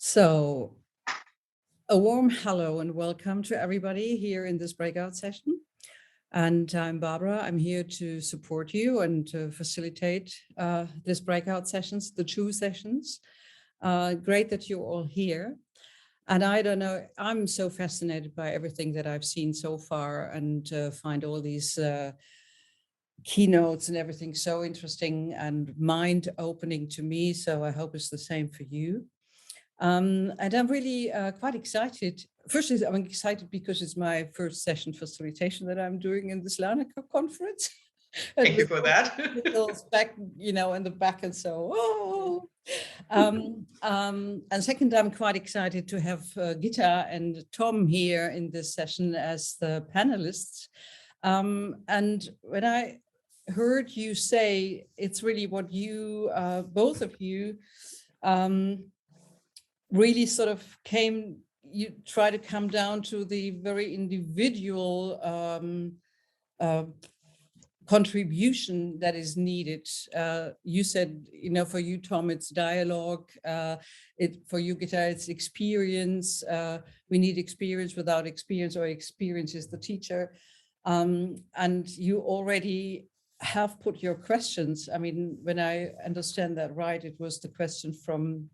So a warm hello and welcome to everybody here in this breakout session. And I'm Barbara. I'm here to support you and to facilitate this breakout sessions, the two sessions. Great that you're all here. And I don't know, I'm so fascinated by everything that I've seen so far and find all these keynotes and everything so interesting and mind-opening to me. So I hope it's the same for you. And I'm really quite excited. Firstly, I'm excited because it's my first session facilitation that I'm doing in this Larnaca-Conference. Thank you for that. Back, in the back and so, and second, I'm quite excited to have Gitta and Tom here in this session as the panelists. And when I heard you say, it's really what you, both of you, really sort of you try to come down to the very individual contribution that is needed. You said, for you, Tom, it's dialogue. For you, Gitta, it's experience. We need experience without experience, or experience is the teacher. And you already have put your questions. I mean, when I understand that right, it was the question from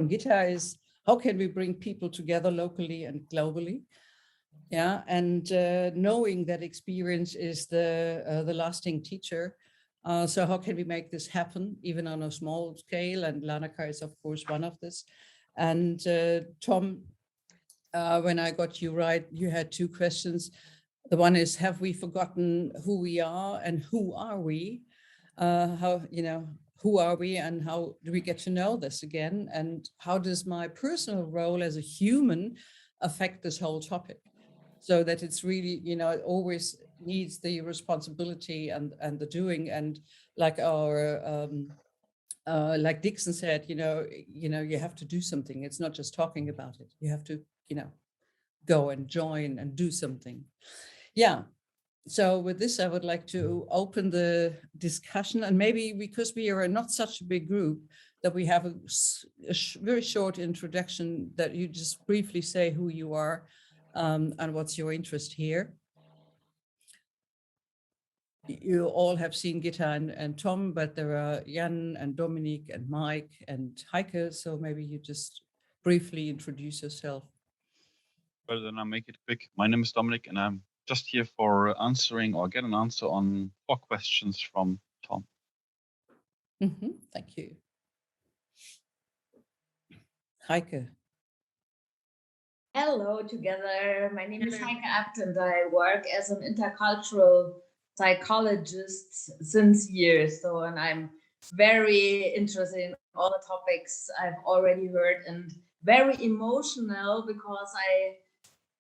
Gitta is, how can we bring people together locally and globally? Yeah, and knowing that experience is the lasting teacher. So how can we make this happen, even on a small scale? And Larnaca is, of course, one of this. And Tom, when I got you right, you had two questions. The one is, have we forgotten who we are and who are we? Who are we and how do we get to know this again? And how does my personal role as a human affect this whole topic? So that it's really, it always needs the responsibility and the doing. And like like Dixon said, you have to do something. It's not just talking about it. You have to, go and join and do something. Yeah. So with this, I would like to open the discussion, and maybe because we are not such a big group, that we have a very short introduction, that you just briefly say who you are and what's your interest here. You all have seen Gitta and Tom, but there are Jan and Dominik and Mike and Heike. So maybe you just briefly introduce yourself. Well, then I'll make it quick. My name is Dominik, and I'm just here for answering or get an answer on 4 questions from Tom. Thank you. Heike. Hello together. My name is Heike Abt, and I work as an intercultural psychologist since years. And I'm very interested in all the topics I've already heard, and very emotional because I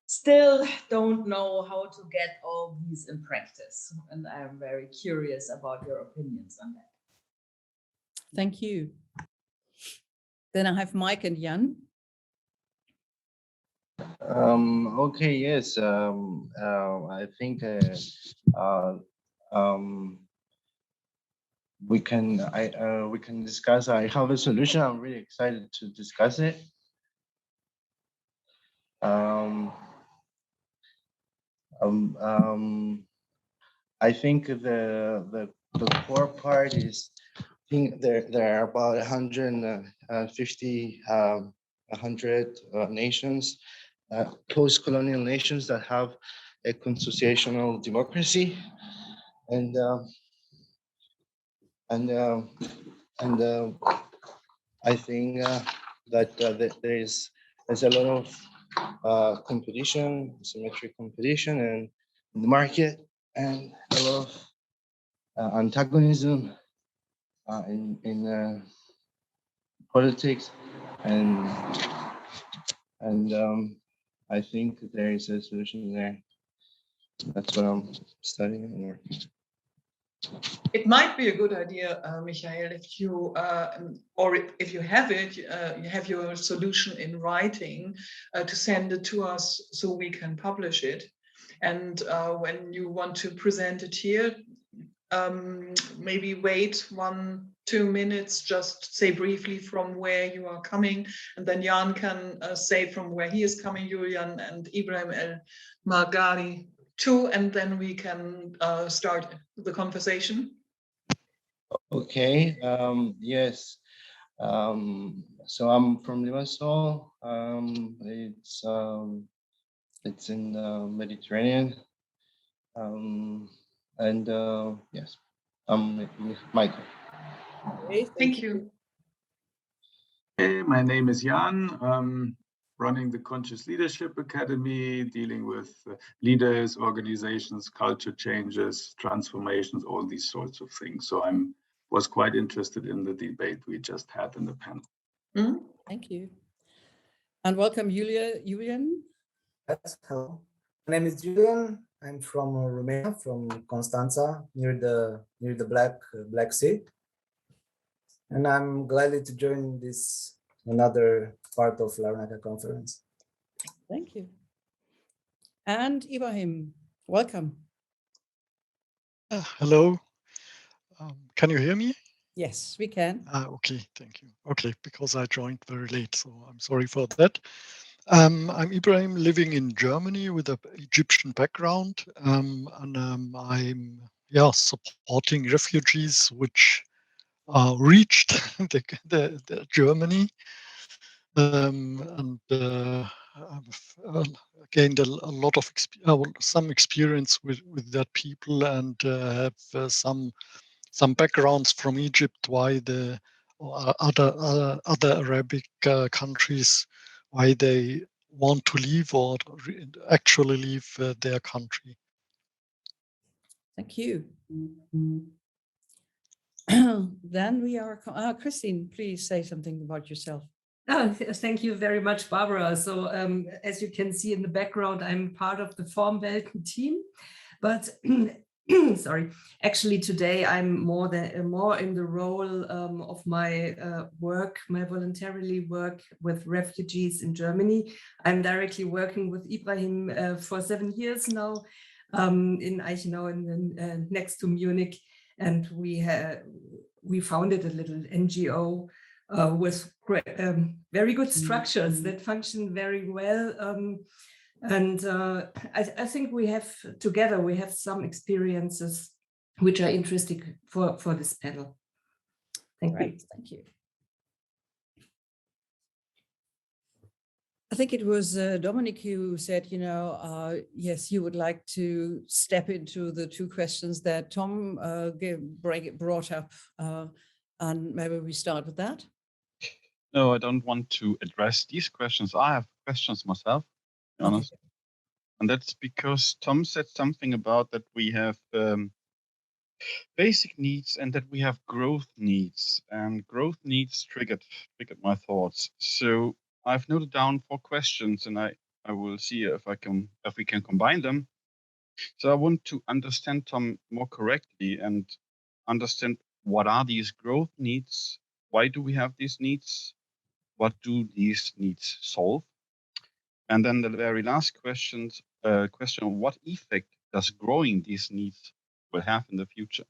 still don't know how to get all these in practice. And I'm very curious about your opinions on that. Thank you. Then I have Mike and Jan. Okay, yes. I think we can discuss. I have a solution. I'm really excited to discuss it. I think the core part is, I think there are about 150 100 nations, post-colonial nations that have a constitutional democracy, and I think that there's a lot of competition, symmetric competition, and in the market, and a lot of antagonism in politics, and I think there is a solution there. That's what I'm studying and working. It might be a good idea, Michael, if you or if you have it, you have your solution in writing, to send it to us so we can publish it. And when you want to present it here, maybe wait 1-2 minutes, just say briefly from where you are coming, and then Jan can say from where he is coming, Julian and Ibrahim El Magari too, and then we can start the conversation. Okay. Yes. So I'm from Limassol. It's in the Mediterranean. And yes, I'm Michael. Okay, Thank you. Hey, my name is Jan. Running the Conscious Leadership Academy, dealing with leaders, organizations, culture changes, transformations, all these sorts of things. So was quite interested in the debate we just had in the panel. Mhm. thank you. And welcome, Julian. Yes, hello. My name is Julian. I'm from Romania, from Constanța, near the Black Sea. And I'm glad to join this another part of Larnaca-Conference. Thank you. And Ibrahim, welcome. Hello. Can you hear me? Yes, we can. Okay, thank you. Okay, because I joined very late, so I'm sorry for that. I'm Ibrahim, living in Germany with an Egyptian background, and I'm supporting refugees which reached the Germany, and I've gained a lot of some experience with that people, and have some backgrounds from Egypt, why the other Arabic countries, why they want to leave or actually leave their country. Thank you. Then we are, Christine, please say something about yourself. Oh, thank you very much, Barbara. So as you can see in the background, I'm part of the FORMWELT team, but sorry, actually today I'm more in the role of my my voluntarily work with refugees in Germany. I'm directly working with Ibrahim for 7 years now in Eichenau, next to Munich, and we founded a little NGO with very good structures that function very well. I think we have some experiences which are interesting for this panel. Thank you. Thank you. I think it was Dominik who said, yes, you would like to step into the two questions that Tom brought up, and maybe we start with that. No, I don't want to address these questions. I have questions myself, to be honest. And that's because Tom said something about that we have basic needs and that we have growth needs. And growth needs triggered my thoughts. So I've noted down 4 questions, and I will see if we can combine them. So I want to understand Tom more correctly and understand what are these growth needs? Why do we have these needs? What do these needs solve? And then the very last question, what effect does growing these needs will have in the future?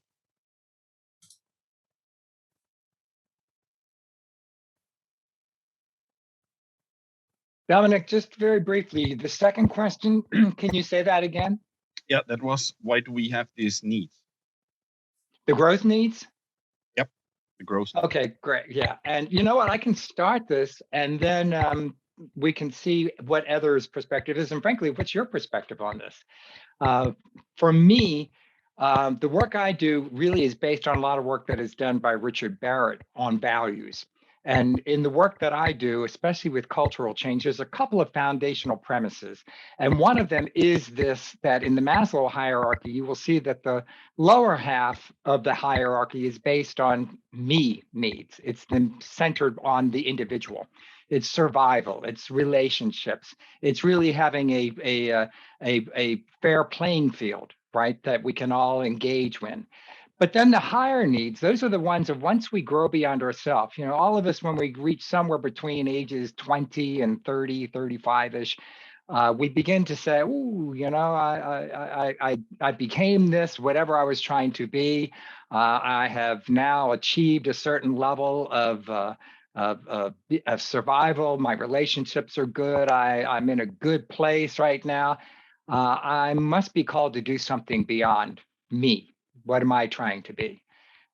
Dominik, just very briefly, the second question, can you say that again? Yeah, that was, why do we have these needs? The growth needs? Yep, the growth. Okay, great. Yeah. And you know what? I can start this and then we can see what others' perspective is. And frankly, what's your perspective on this? For me, the work I do really is based on a lot of work that is done by Richard Barrett on values. And in the work that I do, especially with cultural change, there's a couple of foundational premises. And one of them is this, that in the Maslow hierarchy, you will see that the lower half of the hierarchy is based on me needs. It's centered on the individual. It's survival, it's relationships. It's really having a fair playing field, right, that we can all engage in. But then the higher needs, those are the ones of once we grow beyond ourselves, all of us, when we reach somewhere between ages 20 and 30, 35-ish, we begin to say, "Ooh, you know, I became this, whatever I was trying to be. I have now achieved a certain level of survival. My relationships are good. I'm in a good place right now. I must be called to do something beyond me. What am I trying to be?"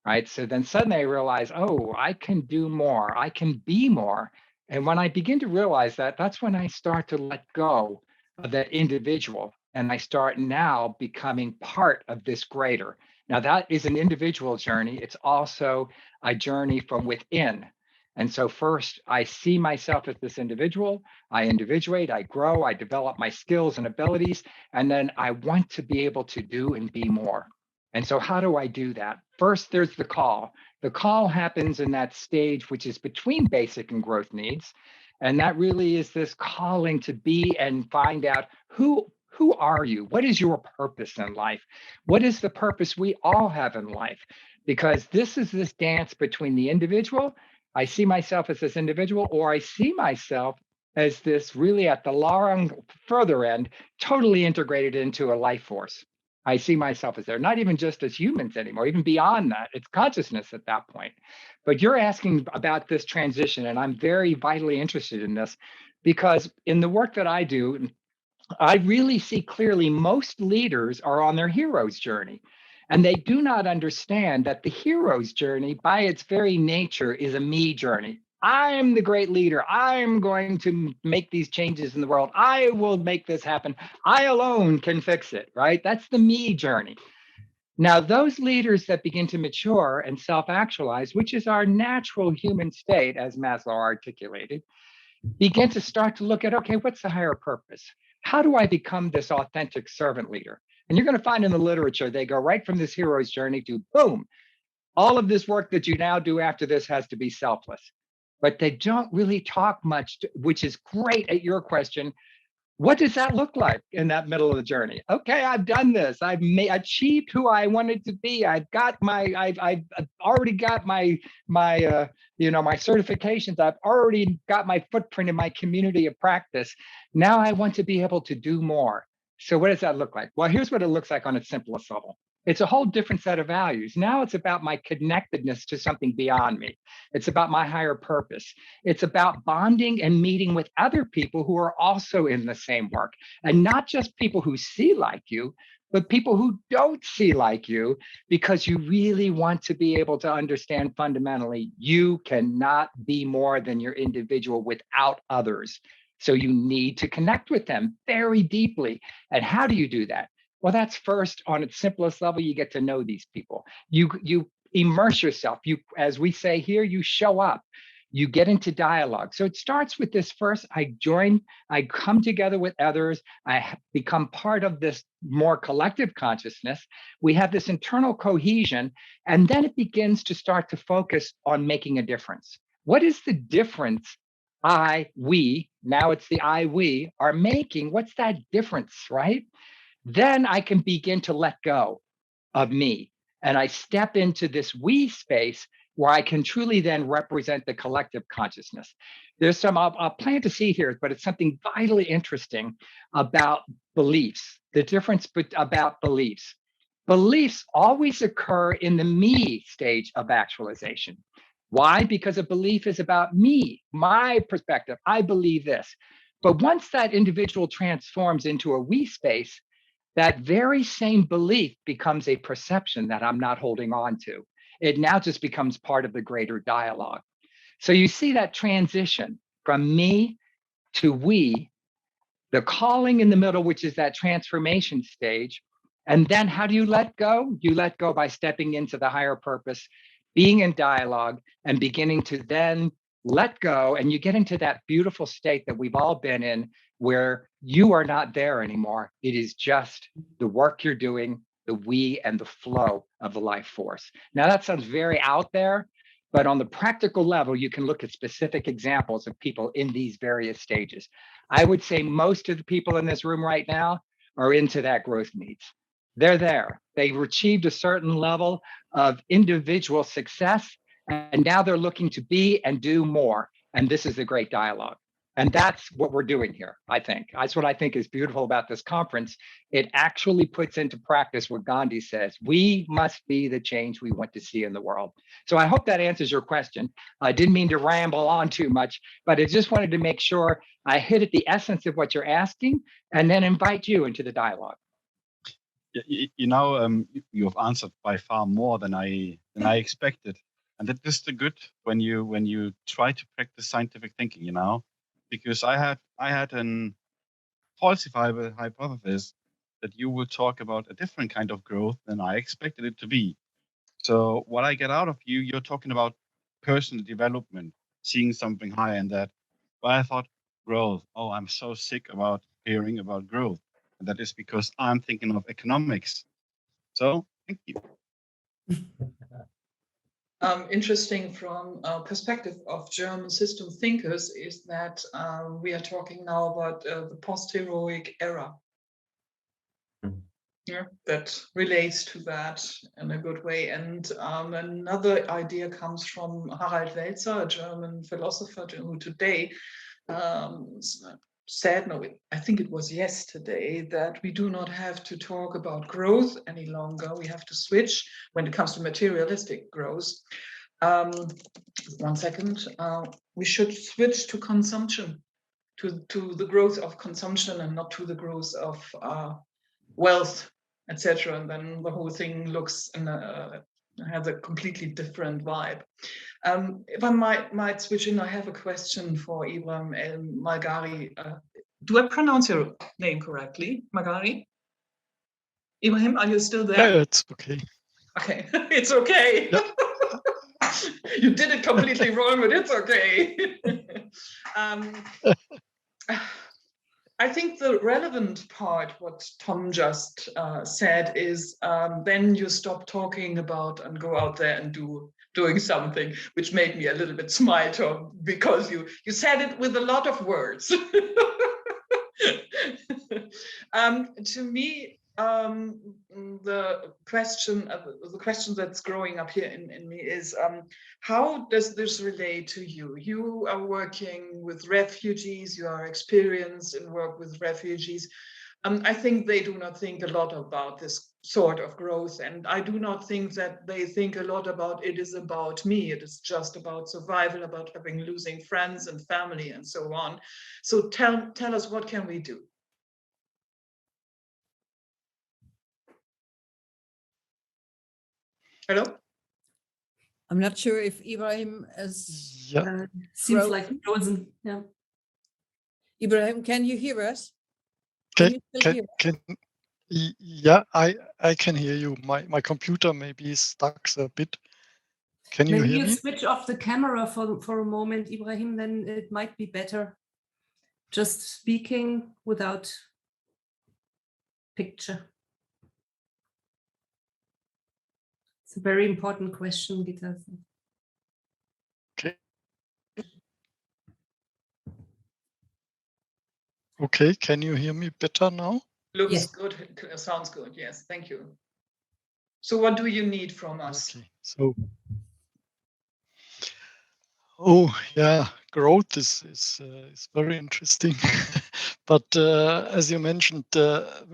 Right? So then suddenly I realize, oh, I can do more. I can be more. And when I begin to realize that, that's when I start to let go of that individual. And I start now becoming part of this greater. Now, that is an individual journey. It's also a journey from within. And so first, I see myself as this individual. I individuate, I grow, I develop my skills and abilities. And then I want to be able to do and be more. And so how do I do that? First, there's the call. The call happens in that stage, which is between basic and growth needs. And that really is this calling to be and find out who are you? What is your purpose in life? What is the purpose we all have in life? Because this is this dance between the individual. I see myself as this individual, or I see myself as this really at the long further end, totally integrated into a life force. I see myself as there, not even just as humans anymore, even beyond that, it's consciousness at that point. But you're asking about this transition, and I'm very vitally interested in this because in the work that I do, I really see clearly most leaders are on their hero's journey. And they do not understand that the hero's journey, by its very nature, is a me journey. I am the great leader. I am going to make these changes in the world. I will make this happen. I alone can fix it, right? That's the me journey. Now, those leaders that begin to mature and self-actualize, which is our natural human state, as Maslow articulated, begin to start to look at, okay, what's the higher purpose? How do I become this authentic servant leader? And you're going to find in the literature, they go right from this hero's journey to boom, all of this work that you now do after this has to be selfless. But they don't really talk much, which is great at your question. What does that look like in that middle of the journey? Okay, I've done this. I've achieved who I wanted to be. I've already got my certifications. I've already got my footprint in my community of practice. Now I want to be able to do more. So what does that look like? Well, here's what it looks like on its simplest level. It's a whole different set of values. Now it's about my connectedness to something beyond me. It's about my higher purpose. It's about bonding and meeting with other people who are also in the same work, and not just people who see like you, but people who don't see like you, because you really want to be able to understand fundamentally, you cannot be more than your individual without others. So you need to connect with them very deeply. And how do you do that? Well, that's first on its simplest level, you get to know these people. You immerse yourself. You, as we say here, you show up. You get into dialogue. So it starts with this first, I come together with others. I become part of this more collective consciousness. We have this internal cohesion, and then it begins to start to focus on making a difference. What is the difference we, now it's the we are making? What's that difference, right? Then I can begin to let go of me. And I step into this we space where I can truly then represent the collective consciousness. There's some, I'll plant a seed here, but it's something vitally interesting about beliefs, the difference about beliefs. Beliefs always occur in the me stage of actualization. Why? Because a belief is about me, my perspective. I believe this. But once that individual transforms into a we space, that very same belief becomes a perception that I'm not holding on to. It now just becomes part of the greater dialogue. So you see that transition from me to we, the calling in the middle, which is that transformation stage. And then how do you let go? You let go by stepping into the higher purpose, being in dialogue, and beginning to then let go. And you get into that beautiful state that we've all been in, where you are not there anymore. It is just the work you're doing, the we and the flow of the life force. Now that sounds very out there, but on the practical level, you can look at specific examples of people in these various stages. I would say most of the people in this room right now are into that growth needs. They're there. They've achieved a certain level of individual success, and now they're looking to be and do more. And this is a great dialogue. And that's what we're doing here, I think. That's what I think is beautiful about this conference. It actually puts into practice what Gandhi says. We must be the change we want to see in the world. So I hope that answers your question. I didn't mean to ramble on too much, but I just wanted to make sure I hit at the essence of what you're asking and then invite you into the dialogue. You have answered by far more than I expected, and that is the good when you try to practice scientific thinking. Because I had an falsifiable hypothesis that you will talk about a different kind of growth than I expected it to be. So what I get out of you're talking about personal development, seeing something higher in that. But I thought growth. Oh, I'm so sick about hearing about growth. And that is because I'm thinking of economics. So thank you. Interesting from a perspective of German system thinkers is that we are talking now about the post-heroic era. Yeah, that relates to that in a good way. And another idea comes from Harald Welzer, a German philosopher who today said, no, I think it was yesterday, that we do not have to talk about growth any longer. We have to switch when it comes to materialistic growth. 1 second. We should switch to consumption, to the growth of consumption and not to the growth of wealth, etc. And then the whole thing looks and has a completely different vibe. If I might switch in, I have a question for Ibrahim El Malgari. Do I pronounce your name correctly, Malgari? Ibrahim, are you still there? Yeah, it's okay. Okay, it's okay. Yep. You did it completely wrong, but it's okay. I think the relevant part, what Tom just said, is then you stop talking about and go out there and doing something, which made me a little bit smile, Tom, because you said it with a lot of words. To me, the question that's growing up here in me is, how does this relate to you? You are working with refugees, you are experienced in work with refugees. I think they do not think a lot about this sort of growth, and I do not think that they think a lot about it is about me. It is just about survival, about losing friends and family and so on. So tell us, what can we do? Hello? I'm not sure if Ibrahim has. Yeah. Seems like frozen. Yeah. Ibrahim, can you hear us? Can you still hear us? Yeah, I can hear you. My computer maybe is stuck a bit. Can you Maybe hear you me? switch off the camera for a moment, Ibrahim, then it might be better. Just speaking without picture. It's a very important question, Gitta. Okay. Okay, can you hear me better now? Looks good, sounds good, yes, thank you. So what do you need from us? Okay, so yeah, growth is very interesting. But as you mentioned,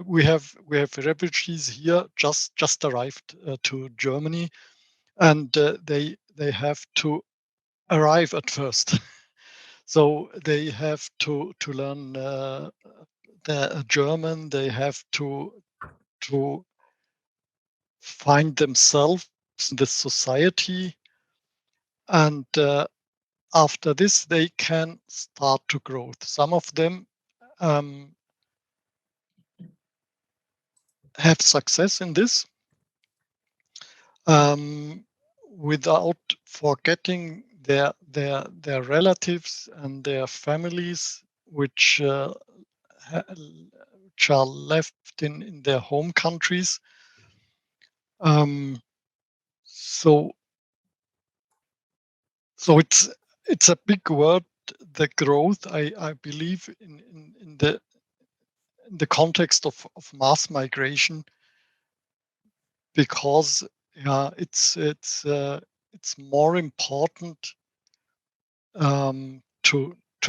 we have refugees here just arrived to Germany, and they have to arrive at first. So they have to learn the German. They have to find themselves in the society, and after this they can start to grow. Some of them have success in this without forgetting their relatives and their families, which are left in their home countries. So it's a big word, the growth. I believe in the context of mass migration, because it's more important to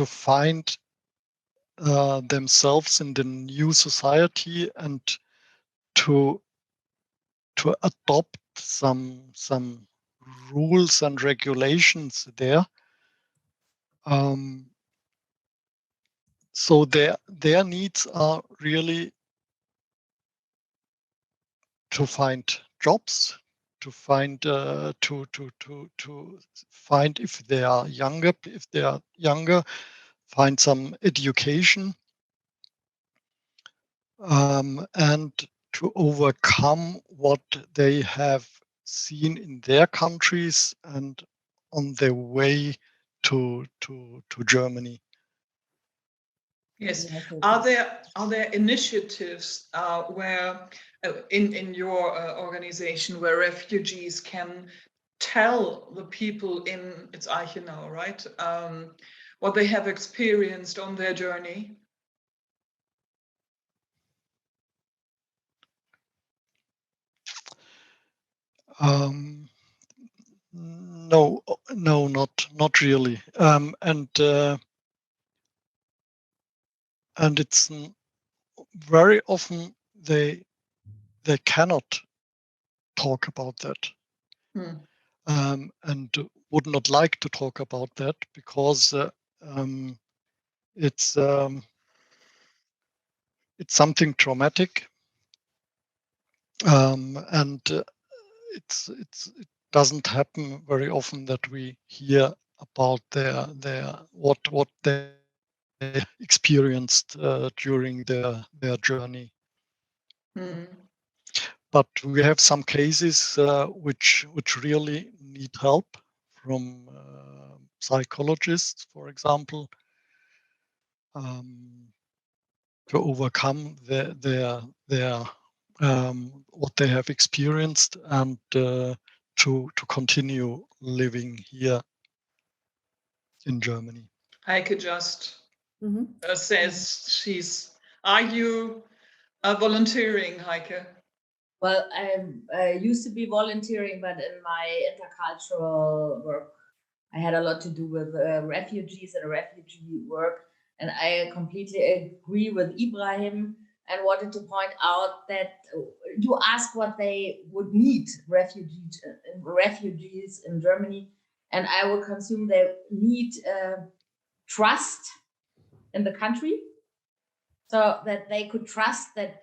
find themselves in the new society and to adopt some rules and regulations there. So their needs are really to find jobs, to find to find if they are younger, find some education, and to overcome what they have seen in their countries and on their way to Germany. Yes. Yeah, okay. Are there initiatives where in your organization where refugees can tell the people in it's Eiche now, right? What they have experienced on their journey? No, not really. And it's very often they cannot talk about that, and would not like to talk about that because it's something traumatic, and it doesn't happen very often that we hear about their what they experienced during their journey. But we have some cases which really need help from psychologists, for example, to overcome their what they have experienced and to continue living here in Germany. Heike just says she's. Are you volunteering, Heike? Well, I used to be volunteering, but in my intercultural work, I had a lot to do with refugees and refugee work. And I completely agree with Ibrahim and wanted to point out that you ask what they would need, refugees in Germany. And I would consume they need trust in the country, so that they could trust that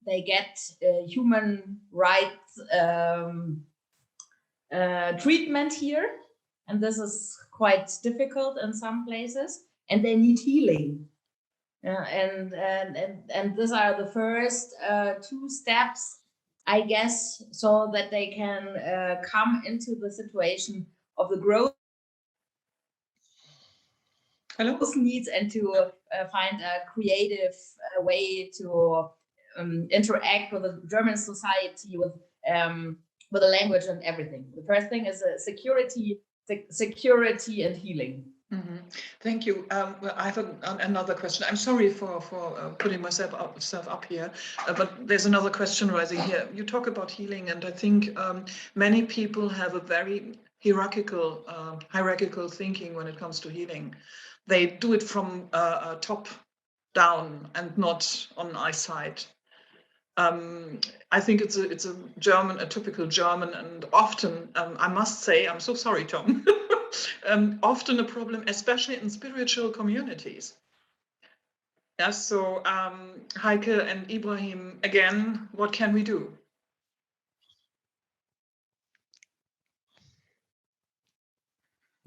they get human rights treatment here. And this is quite difficult in some places, and they need healing. And these are the first two steps, I guess, so that they can come into the situation of the growth needs and to find a creative way to interact with the German society, with the language and everything. The first thing is security and healing. Thank you. Well, I have another question. I'm sorry for putting myself up here, but there's another question rising here. You talk about healing, and I think many people have a very hierarchical thinking when it comes to healing. They do it from top down and not on eyesight. I think it's a typical German, and often, I must say, I'm so sorry, Tom, often a problem, especially in spiritual communities. Yeah, so Heike and Ibrahim, again, what can we do?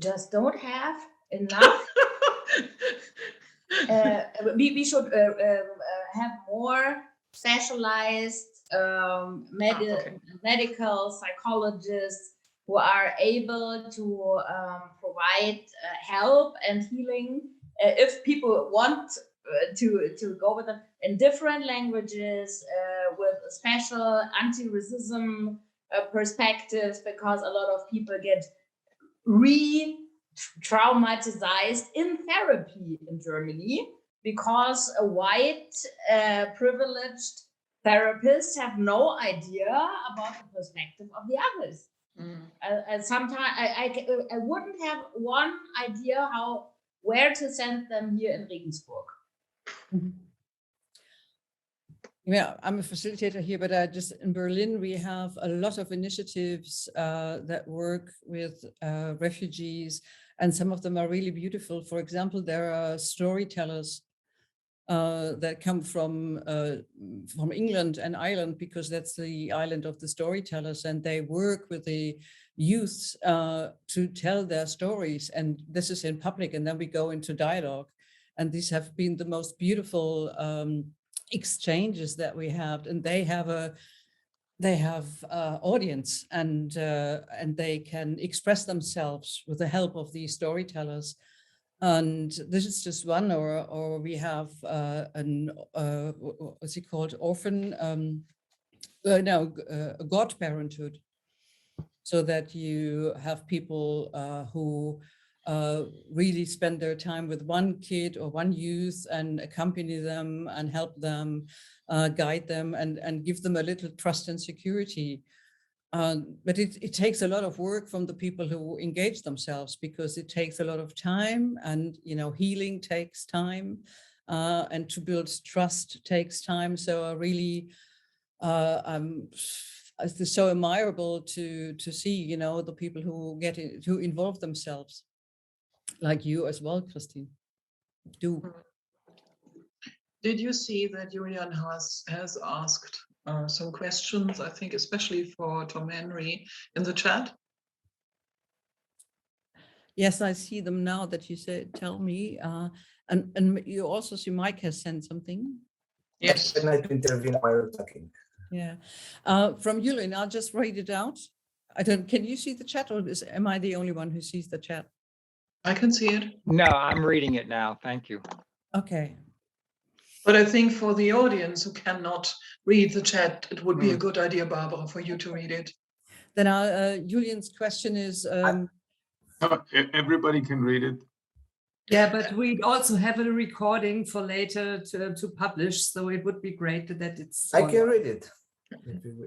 Just don't have enough. We should have more specialized medical psychologists who are able to provide help and healing. If people want to go with them in different languages with special anti-racism perspectives, because a lot of people get traumatized in therapy in Germany because a white privileged therapists have no idea about the perspective of the others. And sometimes I wouldn't have one idea where to send them here in Regensburg. Mhm. Yeah, I'm a facilitator here, but in Berlin, we have a lot of initiatives that work with refugees, and some of them are really beautiful. For example, there are storytellers that come from England and Ireland, because that's the island of the storytellers, and they work with the youths to tell their stories, and this is in public, and then we go into dialogue, and these have been the most beautiful exchanges that we have, and they have audience, and they can express themselves with the help of these storytellers. And this is just one, or we have what's it called, godparenthood, so that you have people who really spend their time with one kid or one youth and accompany them and help them, guide them, and give them a little trust and security. But it takes a lot of work from the people who engage themselves, because it takes a lot of time, and healing takes time, and to build trust takes time. So I really, it's so admirable to see the people who who involve themselves, like you as well, Christine. Did you see that Julian has asked some questions, I think especially for Tom Henry, in the chat? Yes, I see them now that you tell me. And you also see Mike has sent something. Yes. I'd like to intervene while you're talking. Yeah. From Julian, I'll just read it out. Can you see the chat, or am I the only one who sees the chat? I can see it. No, I'm reading it now. Thank you. Okay. But I think for the audience who cannot read the chat, it would be a good idea, Barbara, for you to read it. Then Julian's question is... Everybody can read it. Yeah, but we also have a recording for later to publish, so it would be great that it's... I can read it.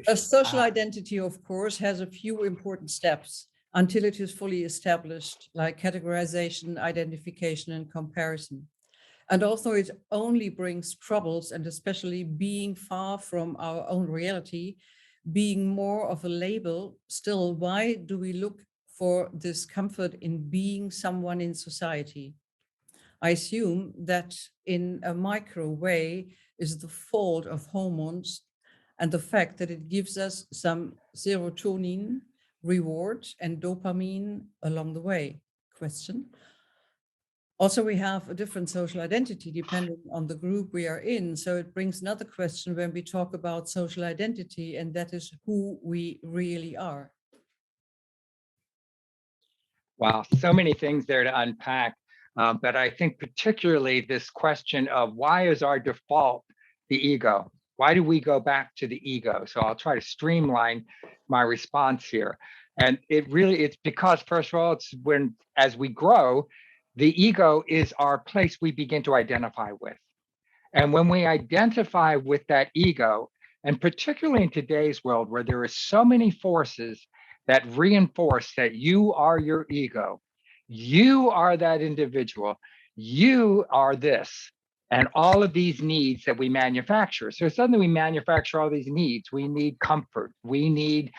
A social identity, of course, has a few important steps until it is fully established, like categorization, identification, and comparison. And although it only brings troubles, and especially being far from our own reality, being more of a label, still, why do we look for this comfort in being someone in society? I assume that in a micro way is the fault of hormones and the fact that it gives us some serotonin reward and dopamine along the way. Question. Also, we have a different social identity depending on the group we are in. So it brings another question when we talk about social identity, and that is who we really are. Wow, so many things there to unpack. But I think particularly this question of why is our default the ego? Why do we go back to the ego? So I'll try to streamline my response here. And it's because, first of all, it's when, as we grow, the ego is our place we begin to identify with. And when we identify with that ego, and particularly in today's world where there are so many forces that reinforce that you are your ego, you are that individual, you are this, and all of these needs that we manufacture. So suddenly we manufacture all these needs. We need comfort, we need,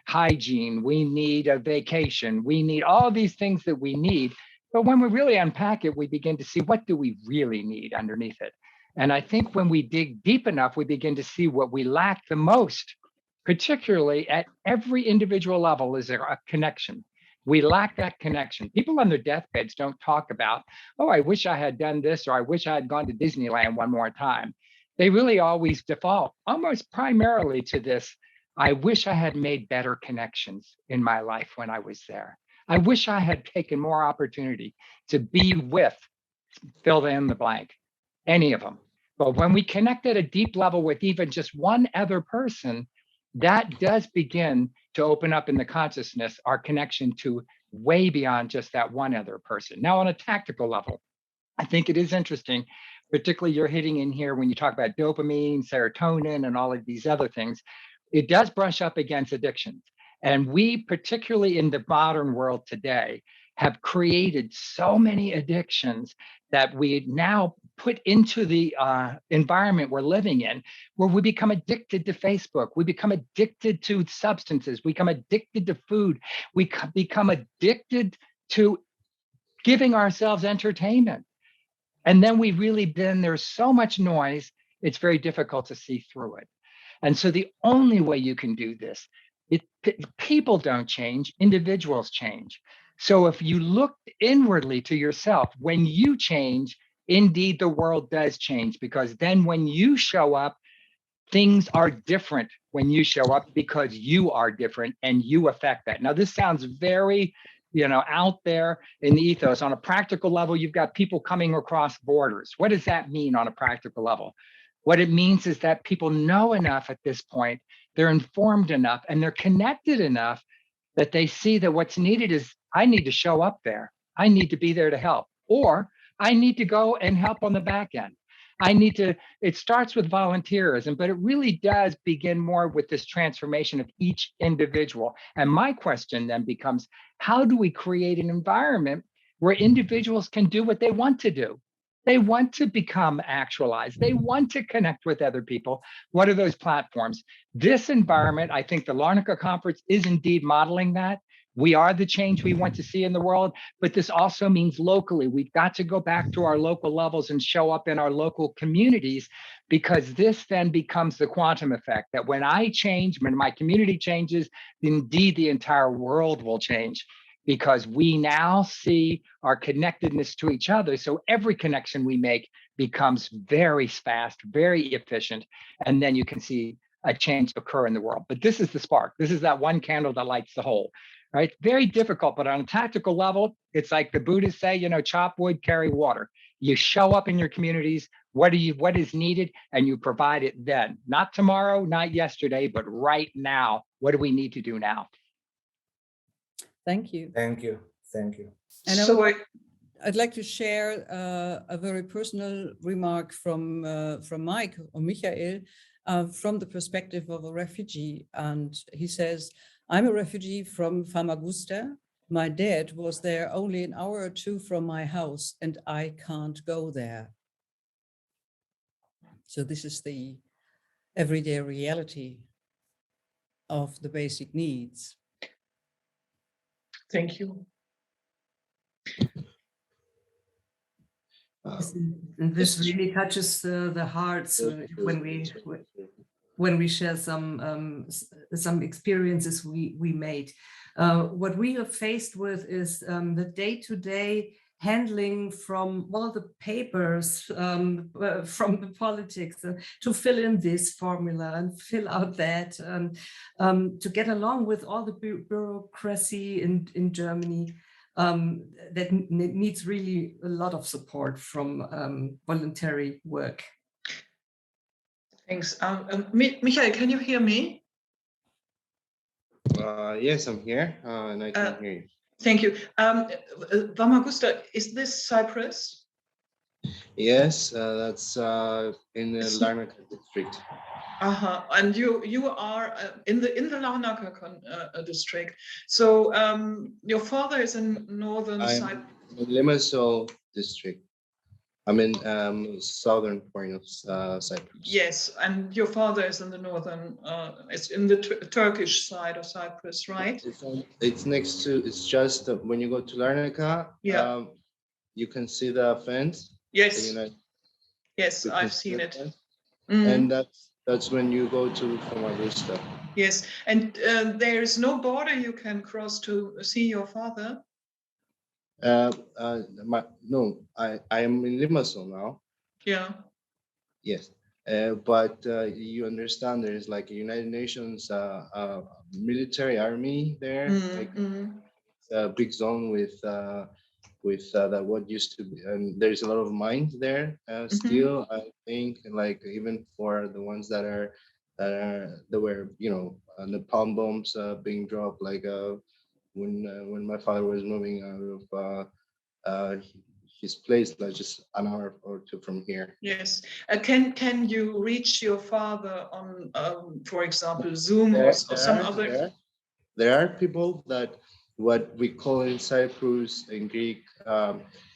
hygiene, we need a vacation, we need all these things that we need. But when we really unpack it, we begin to see what do we really need underneath it. And I think when we dig deep enough, we begin to see what we lack the most, particularly at every individual level, is there a connection. We lack that connection. People on their deathbeds don't talk about, oh, I wish I had done this, or I wish I had gone to Disneyland one more time. They really always default almost primarily to this, I wish I had made better connections in my life when I was there. I wish I had taken more opportunity to be with, fill in the blank, any of them. But when we connect at a deep level with even just one other person, that does begin to open up in the consciousness our connection to way beyond just that one other person. Now, on a tactical level, I think it is interesting, particularly you're hitting in here when you talk about dopamine, serotonin, and all of these other things. It does brush up against addictions. And we, particularly in the modern world today, have created so many addictions that we now put into the environment we're living in, where we become addicted to Facebook, we become addicted to substances, we become addicted to food, we become addicted to giving ourselves entertainment. And then there's so much noise, it's very difficult to see through it. And so the only way you can do this, people don't change, individuals change. So if you look inwardly to yourself, when you change, indeed the world does change, because then when you show up, things are different when you show up because you are different and you affect that. Now, this sounds very, out there in the ethos. On a practical level, you've got people coming across borders. What does that mean on a practical level? What it means is that people know enough at this point, they're informed enough, and they're connected enough that they see that what's needed is, I need to show up there. I need to be there to help, or I need to go and help on the back end. It starts with volunteerism, but it really does begin more with this transformation of each individual. And my question then becomes, how do we create an environment where individuals can do what they want to do? They want to become actualized. They want to connect with other people. What are those platforms? This environment, I think the Larnaca Conference is indeed modeling that. We are the change we want to see in the world, but this also means locally. We've got to go back to our local levels and show up in our local communities, because this then becomes the quantum effect, that when I change, when my community changes, indeed the entire world will change, because we now see our connectedness to each other. So every connection we make becomes very fast, very efficient, and then you can see a change occur in the world. But this is the spark. This is that one candle that lights the whole. Right? Very difficult, but on a tactical level, it's like the Buddhists say, chop wood, carry water. You show up in your communities, what is needed, and you provide it then. Not tomorrow, not yesterday, but right now. What do we need to do now? Thank you. Thank you. Thank you. And So I'd like to share a very personal remark from Mike or Michael from the perspective of a refugee. And he says, I'm a refugee from Famagusta. My dad was there only an hour or two from my house, and I can't go there. So this is the everyday reality of the basic needs. Thank you. And this really touches the hearts when we share some experiences we made. What we are faced with is the day-to-day handling from all the papers, from the politics, to fill in this formula and fill out that, and to get along with all the bureaucracy in Germany. That needs really a lot of support from voluntary work. Thanks. Michael, can you hear me? Yes, I'm here, and I can hear you. Thank you. Famagusta, is this Cyprus? Yes, that's in the Larnaca district. And you are in the Larnaca district. So your father is in northern Cyprus. Limassol district. I'm in southern point of Cyprus. Yes, and your father is in the northern. It's in the Turkish side of Cyprus, right? It's next to. It's just when you go to Larnaca. Yeah. You can see the fence. Yes. Yes, I've seen it. And that's when you go to Famagusta. Yes, and there is no border you can cross to see your father. No, I am in Limassol now. Yeah. Yes, but you understand there is like a United Nations military army there, like a big zone with that what used to be, and there's a lot of mines there still. I think, like even for the ones that were the palm bombs being dropped, like when my father was moving out of his place, like just an hour or two from here. Yes. Can you reach your father on, for example, Zoom or some other? There are people that what we call in Cyprus in Greek,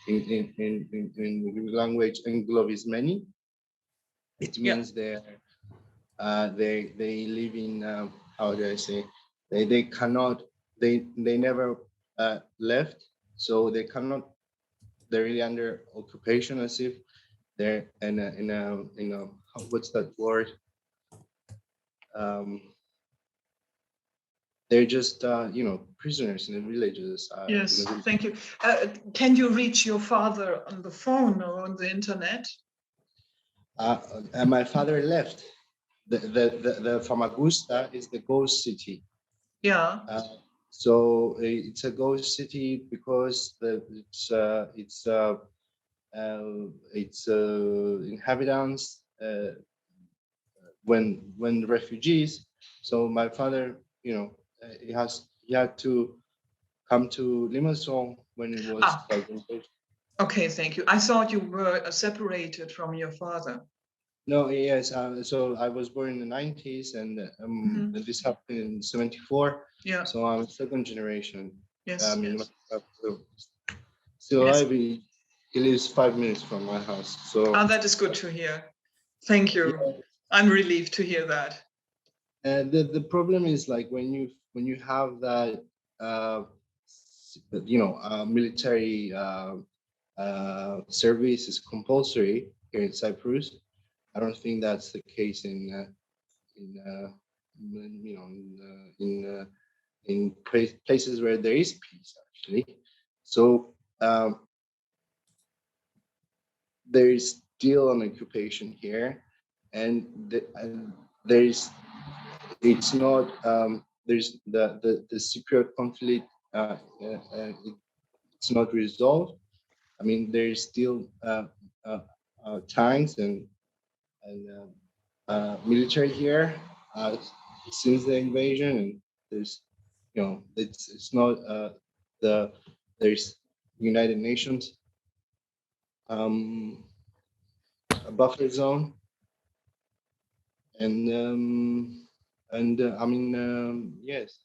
in Greek language, englovismeni. It means they live in, how do I say, they cannot, they never left, so they cannot, they're really under occupation, as if they're in a what's that word? They're just prisoners in the villages. Yes, thank you. Can you reach your father on the phone or on the internet? And my father left. The Famagusta is the ghost city. Yeah. So it's a ghost city because its inhabitants when refugees. So my father, he had to come to Limassol when it was. Okay, thank you. I thought you were separated from your father. No, yes. So I was born in the 90s, and this happened in 74. Yeah. So I'm second generation. Yes. I mean, yes. still Yes. alive. He lives 5 minutes from my house. So. That is good to hear. Thank you. Yeah. I'm relieved to hear that. And the problem is, like, when you have that military service is compulsory here in Cyprus. I don't think that's the case in places where there is peace, actually. So there is still an occupation here, and there's not there's the Cypriot conflict. It's not resolved. I mean, there's still tanks and military here since the invasion, and there's it's not there's United Nations a buffer zone, and I mean, yes.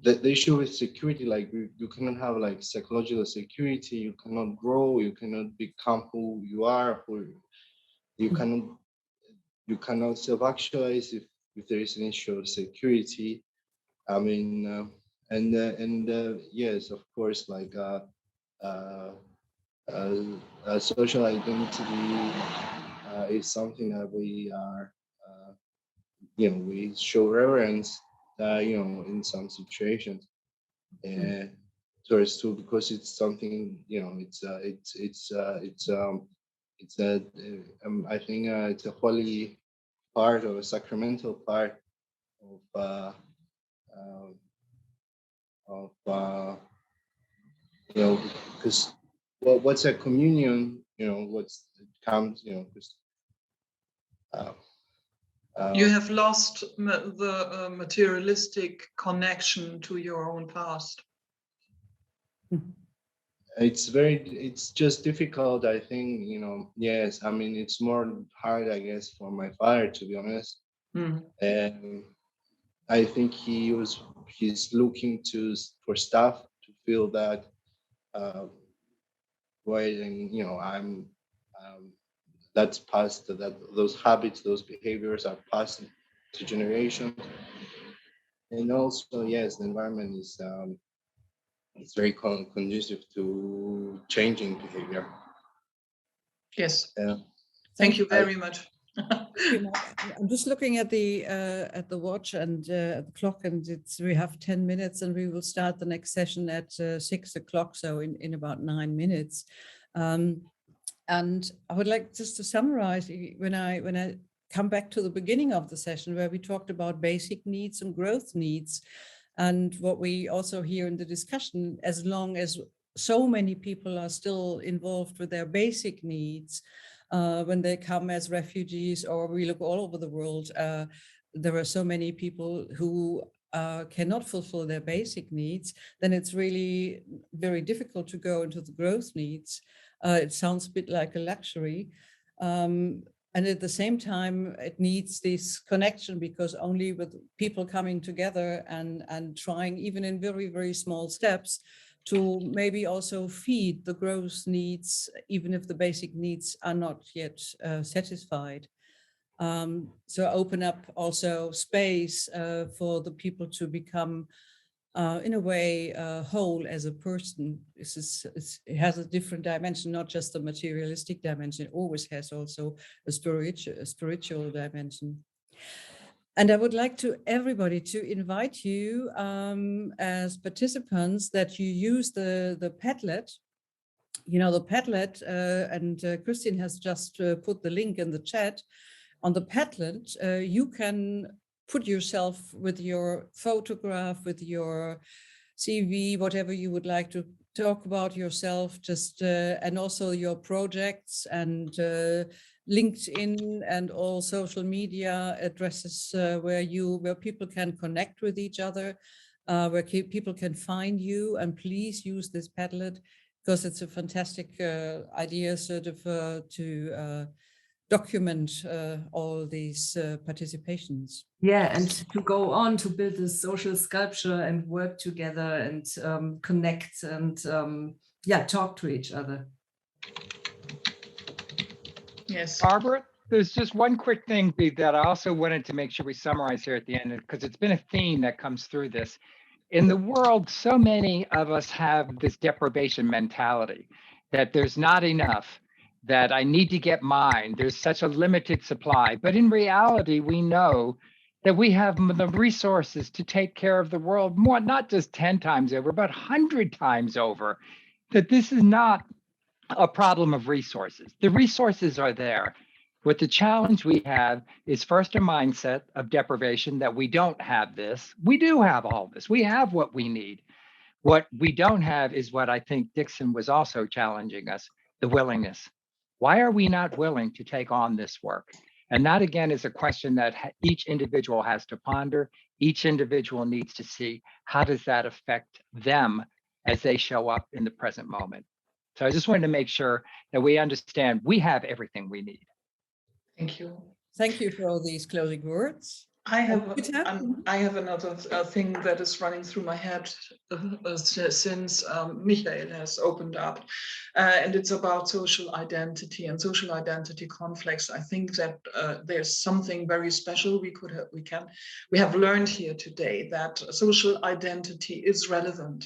The issue with security, like you cannot have like psychological security, you cannot grow, you cannot become who you are, you cannot self-actualize if there is an issue of security. I mean, yes, of course, like social identity is something that we are, we show reverence, in some situations, towards too, because it's something, I think it's a holy part, or a sacramental part of because what's a communion, what's it comes, because you have lost the materialistic connection to your own past. It's just difficult, I think, yes. I mean, it's more hard, I guess, for my father, to be honest. And I think he's looking for stuff to feel that void, and I'm that's passed, that those habits, those behaviors are passed to generations. And also, yes, the environment is it's very conducive to changing behavior. Yes. Thank you very much. I'm just looking at the watch and at the clock, and we have 10 minutes, and we will start the next session at 6 o'clock, so in about 9 minutes. And I would like just to summarize, when I come back to the beginning of the session, where we talked about basic needs and growth needs, and what we also hear in the discussion, as long as so many people are still involved with their basic needs, when they come as refugees, or we look all over the world, there are so many people who cannot fulfill their basic needs, then it's really very difficult to go into the growth needs. It sounds a bit like a luxury. And at the same time, it needs this connection, because only with people coming together and trying, even in very, very small steps, to maybe also feed the growth needs, even if the basic needs are not yet satisfied. So open up also space for the people to become, in a way, whole as a person. It has a different dimension, not just a materialistic dimension. It always has also a spiritual dimension. And I would like to everybody to invite you as participants that you use the Padlet. You know, the Padlet, and Christine has just put the link in the chat. On the Padlet, you can put yourself with your photograph, with your CV, whatever you would like to talk about yourself, just and also your projects and LinkedIn and all social media addresses where people can connect with each other, where people can find you. And please use this Padlet, because it's a fantastic idea, sort of to document all these participations. Yeah, and to go on to build this social sculpture and work together and connect and talk to each other. Yes. Barbara, there's just one quick thing that I also wanted to make sure we summarize here at the end, because it's been a theme that comes through this. In the world, so many of us have this deprivation mentality, that there's not enough, that I need to get mine. There's such a limited supply. But in reality, we know that we have the resources to take care of the world more, not just 10 times over, but 100 times over, that this is not a problem of resources. The resources are there. What the challenge we have is first a mindset of deprivation, that we don't have this. We do have all this. We have what we need. What we don't have is what I think Dixon was also challenging us, the willingness. Why are we not willing to take on this work? And that, again, is a question that each individual has to ponder. Each individual needs to see, how does that affect them as they show up in the present moment? So I just wanted to make sure that we understand we have everything we need. Thank you. Thank you for all these closing words. I have another thing that is running through my head since Michael has opened up, and it's about social identity and social identity conflicts. I think that there's something very special we have learned here today, that social identity is relevant.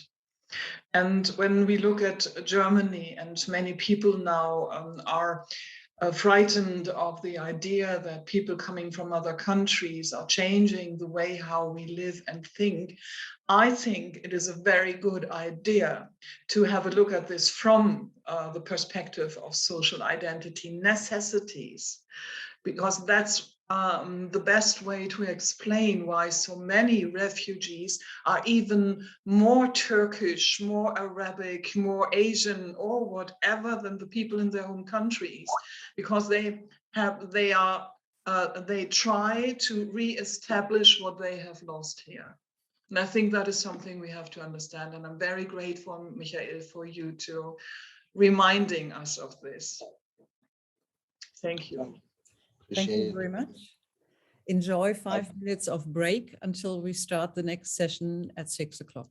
And when we look at Germany, and many people now are frightened of the idea that people coming from other countries are changing the way how we live and think, I think it is a very good idea to have a look at this from the perspective of social identity necessities, because that's the best way to explain why so many refugees are even more Turkish, more Arabic, more Asian, or whatever than the people in their home countries, because they try to re-establish what they have lost here. And I think that is something we have to understand. And I'm very grateful, Michael, for you to reminding us of this. Thank you. Thank you very much. Enjoy 5 minutes of break until we start the next session at 6 o'clock.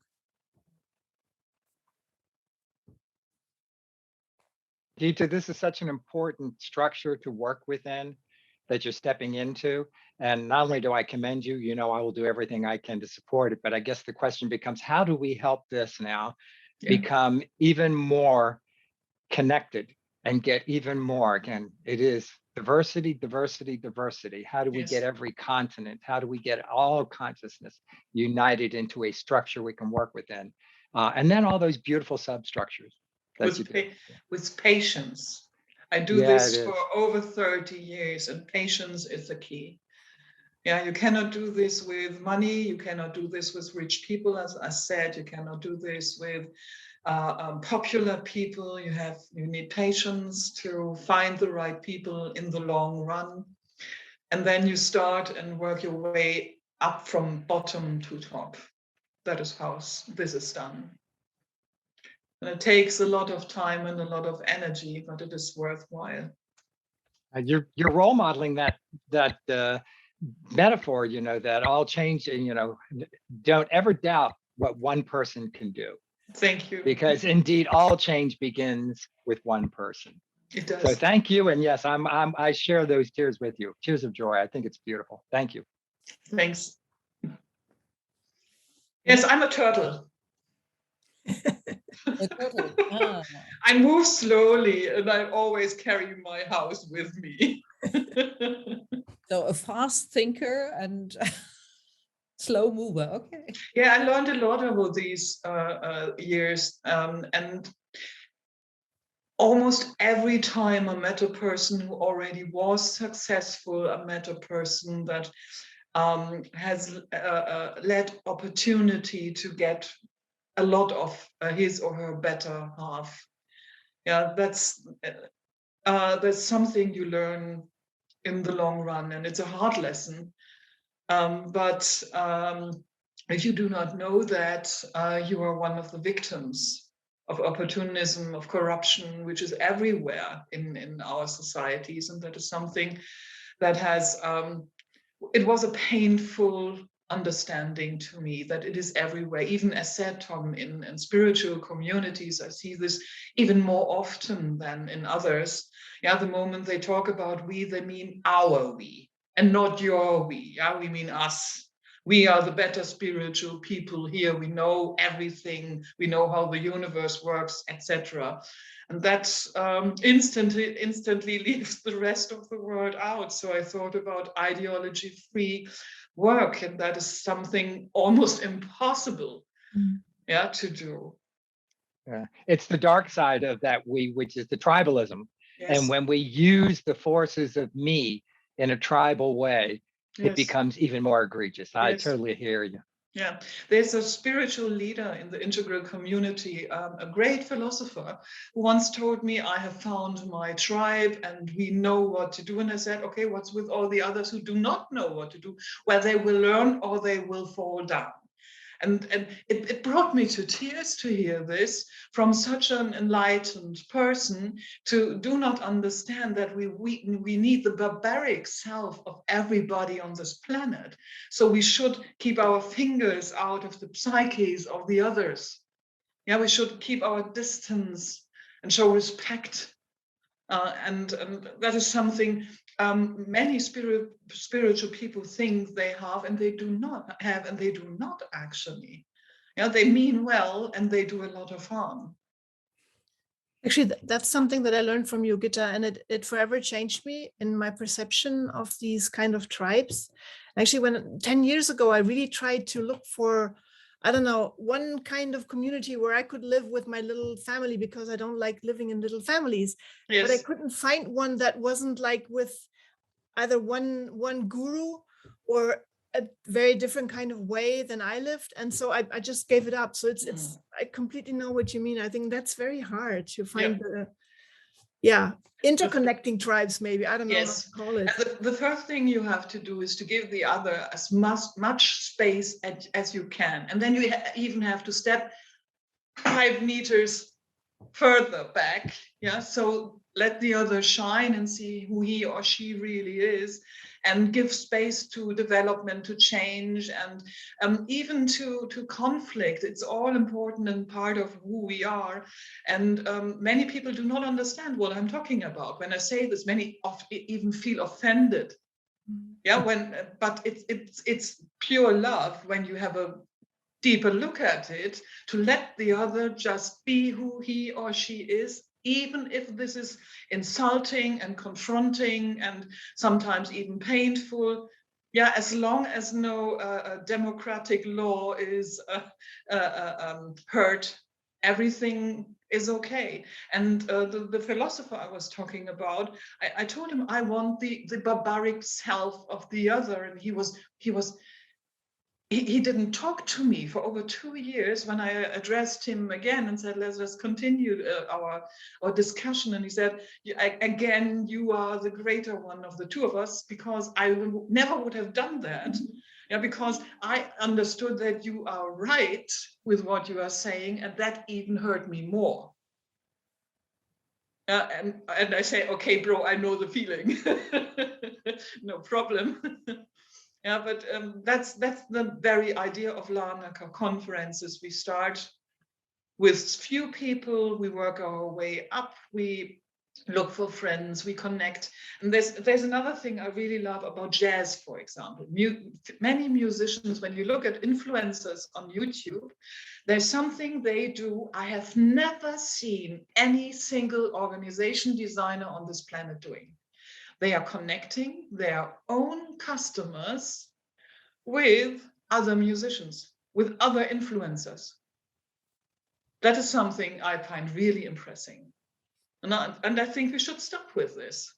Gitta, this is such an important structure to work within that you're stepping into. And not only do I commend you, you know, I will do everything I can to support it, but I guess the question becomes, how do we help this now become even more connected and get even more? Again, it is diversity, diversity, diversity. How do we get every continent? How do we get all consciousness united into a structure we can work within? And then all those beautiful substructures. With patience. I do this for over 30 years, and patience is the key. Yeah, you cannot do this with money. You cannot do this with rich people, as I said. You cannot do this with popular people. You need patience to find the right people in the long run, and then you start and work your way up from bottom to top. That is how this is done. And it takes a lot of time and a lot of energy, but it is worthwhile. You're role modeling that metaphor, you know, that all change, and, you know, don't ever doubt what one person can do. Thank you. Because indeed, all change begins with one person. It does. So thank you, and yes, I share those tears with you. Tears of joy. I think it's beautiful. Thank you. Thanks. Yes, I'm a turtle. A turtle. Ah. I move slowly, and I always carry my house with me. So a fast thinker and slow mover. Okay. Yeah, I learned a lot over these years, and almost every time I met a person who already was successful, I met a person that has led opportunity to get a lot of his or her better half. Yeah, that's something you learn in the long run, and it's a hard lesson. But if you do not know that, you are one of the victims of opportunism, of corruption, which is everywhere in our societies. And that is something that has, it was a painful understanding to me that it is everywhere. Even as said, Tom, in spiritual communities, I see this even more often than in others. Yeah, the moment they talk about we, they mean our we, and not your we. Yeah, we mean us. We are the better spiritual people here. We know everything. We know how the universe works, etc. And that instantly leaves the rest of the world out. So I thought about ideology-free work, and that is something almost impossible, yeah, to do. Yeah. It's the dark side of that we, which is the tribalism. Yes. And when we use the forces of me in a tribal way, Yes. it becomes even more egregious. I Yes. totally hear you. Yeah, there's a spiritual leader in the integral community, a great philosopher, who once told me, I have found my tribe and we know what to do. And I said, okay, what's with all the others who do not know what to do? Well, they will learn or they will fall down. And it brought me to tears to hear this from such an enlightened person, to do not understand that we need the barbaric self of everybody on this planet. So we should keep our fingers out of the psyches of the others. Yeah, we should keep our distance and show respect. And that is something many spiritual people think they have, and they do not have, and they do not actually. Yeah, they mean well, and they do a lot of harm. Actually, that's something that I learned from you, Gitta, and it forever changed me in my perception of these kind of tribes. Actually, when 10 years ago, I really tried to look for, I don't know, one kind of community where I could live with my little family, because I don't like living in little families. Yes. But I couldn't find one that wasn't like with either one guru or a very different kind of way than I lived. And so I just gave it up. So it's I completely know what you mean. I think that's very hard to find interconnecting tribes, maybe. I don't know how to call it. The first thing you have to do is to give the other as much space as you can. And then you even have to step 5 meters further back. Yeah, so let the other shine and see who he or she really is, and give space to development, to change, and even to conflict. It's all important and part of who we are. And many people do not understand what I'm talking about. When I say this, many even feel offended. Yeah, but it's pure love when you have a deeper look at it, to let the other just be who he or she is, even if this is insulting and confronting and sometimes even painful. Yeah, as long as no democratic law is hurt, everything is okay. And the philosopher I was talking about, I told him I want the barbaric self of the other, and he didn't talk to me for over 2 years. When I addressed him again and said, let's continue our discussion. And he said, again, you are the greater one of the two of us, because I never would have done that. Yeah, because I understood that you are right with what you are saying, and that even hurt me more. And I say, okay, bro, I know the feeling. No problem. Yeah, but that's the very idea of Larnaca-Conferences. We start with few people, we work our way up, we look for friends, we connect. And there's another thing I really love about jazz, for example. Many musicians, when you look at influencers on YouTube, there's something they do I have never seen any single organization designer on this planet doing. They are connecting their own customers with other musicians, with other influencers. That is something I find really impressive. And I think we should stop with this.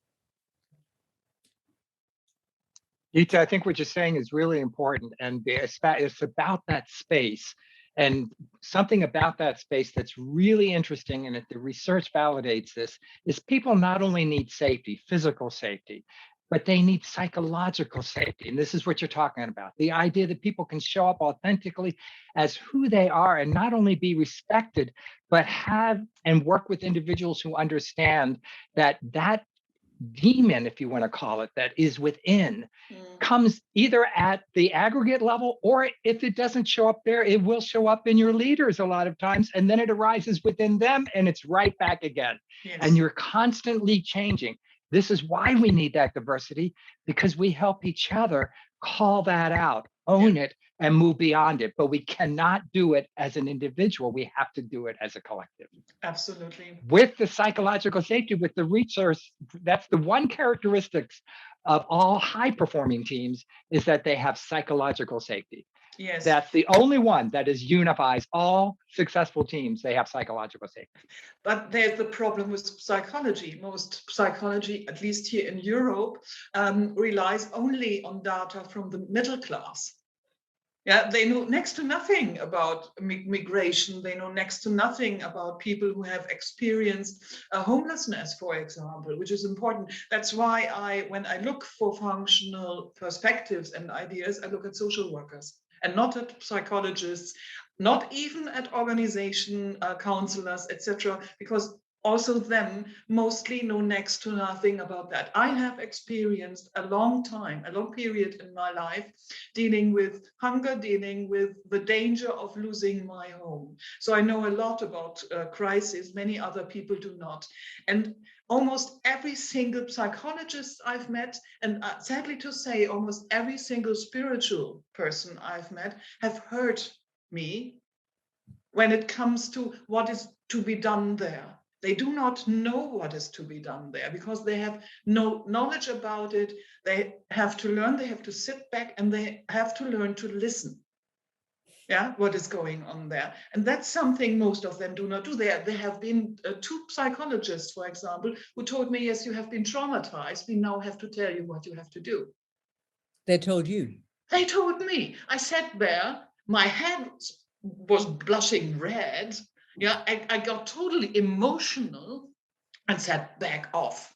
Gitta, I think what you're saying is really important, and it's about that space. And something about that space that's really interesting, and the research validates this, is people not only need safety, physical safety, but they need psychological safety. And this is what you're talking about. The idea that people can show up authentically as who they are and not only be respected, but have and work with individuals who understand that that demon, if you want to call it, that is within comes either at the aggregate level, or if it doesn't show up there, it will show up in your leaders a lot of times, and then it arises within them and it's right back again. Yes. And you're constantly changing. This is why we need that diversity, because we help each other call that out, own it, and move beyond it. But we cannot do it as an individual. We have to do it as a collective. Absolutely. With the psychological safety, with the research, that's the one characteristics of all high-performing teams, is that they have psychological safety. Yes. That's the only one that unifies all successful teams. They have psychological safety. But there's the problem with psychology. Most psychology, at least here in Europe, relies only on data from the middle class. Yeah, they know next to nothing about migration. They know next to nothing about people who have experienced homelessness, for example, which is important. That's why when I look for functional perspectives and ideas, I look at social workers and not at psychologists, not even at organization counselors, etc., because also them mostly know next to nothing about that. I have experienced a long period in my life dealing with hunger, dealing with the danger of losing my home. So I know a lot about crisis. Many other people do not. And almost every single psychologist I've met, and sadly to say, almost every single spiritual person I've met, have heard me when it comes to what is to be done there. They do not know what is to be done there because they have no knowledge about it. They have to learn, they have to sit back, and they have to learn to listen. Yeah, what is going on there. And that's something most of them do not do. There have been 2 psychologists, for example, who told me, yes, you have been traumatized. We now have to tell you what you have to do. They told you? They told me. I sat there, my head was blushing red. Yeah, I got totally emotional and said, back off.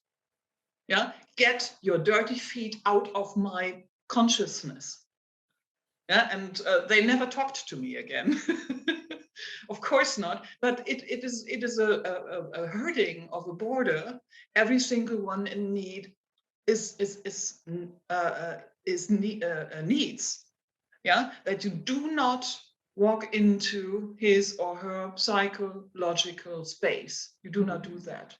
Yeah, get your dirty feet out of my consciousness. Yeah, and they never talked to me again. Of course not, but it is a herding of a border. Every single one in need needs. Yeah, that you do not walk into his or her psychological space. You do not do that.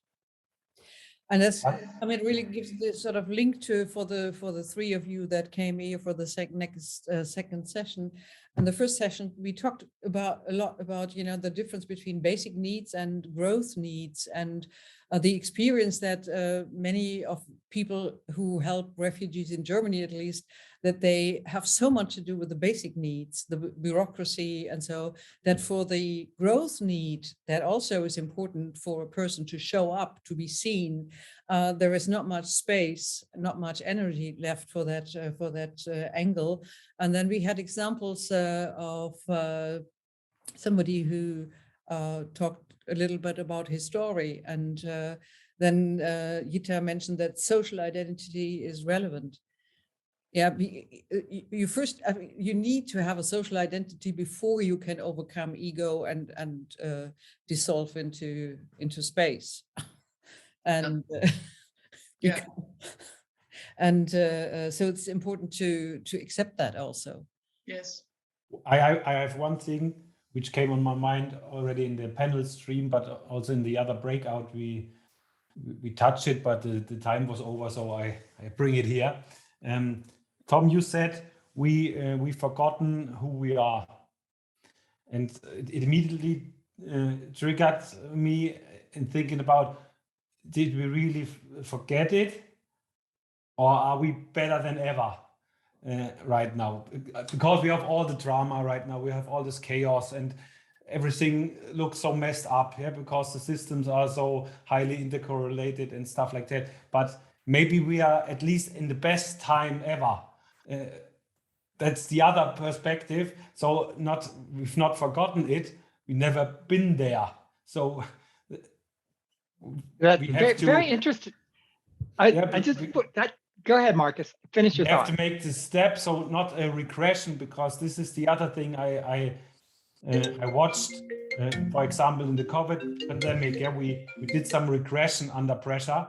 And that's, I mean, it really gives this sort of link to for the 3 of you that came here for the second session. And the first session, we talked a lot about, you know, the difference between basic needs and growth needs, and the experience that many of people who help refugees in Germany, at least, that they have so much to do with the basic needs, the bureaucracy, and so that for the growth need, that also is important for a person to show up, to be seen. There is not much space, not much energy left for that angle. And then we had examples of somebody who talked a little bit about his story, and then Gitta mentioned that social identity is relevant. Yeah, you need to have a social identity before you can overcome ego and dissolve into space. and Yeah. and so it's important to accept that also. Yes. I have one thing which came on my mind already in the panel stream, but also in the other breakout we touched it, but the time was over, so I bring it here. Tom, you said we've forgotten who we are, and it immediately triggered me in thinking about, did we really forget it, or are we better than ever right now? Because we have all the drama right now, we have all this chaos, and everything looks so messed up, yeah, because the systems are so highly intercorrelated and stuff like that. But maybe we are at least in the best time ever. That's the other perspective. So we've not forgotten it. We've never been there. So That's we have very interesting. Go ahead, Marcus. Finish your thought. We have to make this step, so not a regression, because this is the other thing I watched, for example, in the COVID pandemic. Yeah, we did some regression under pressure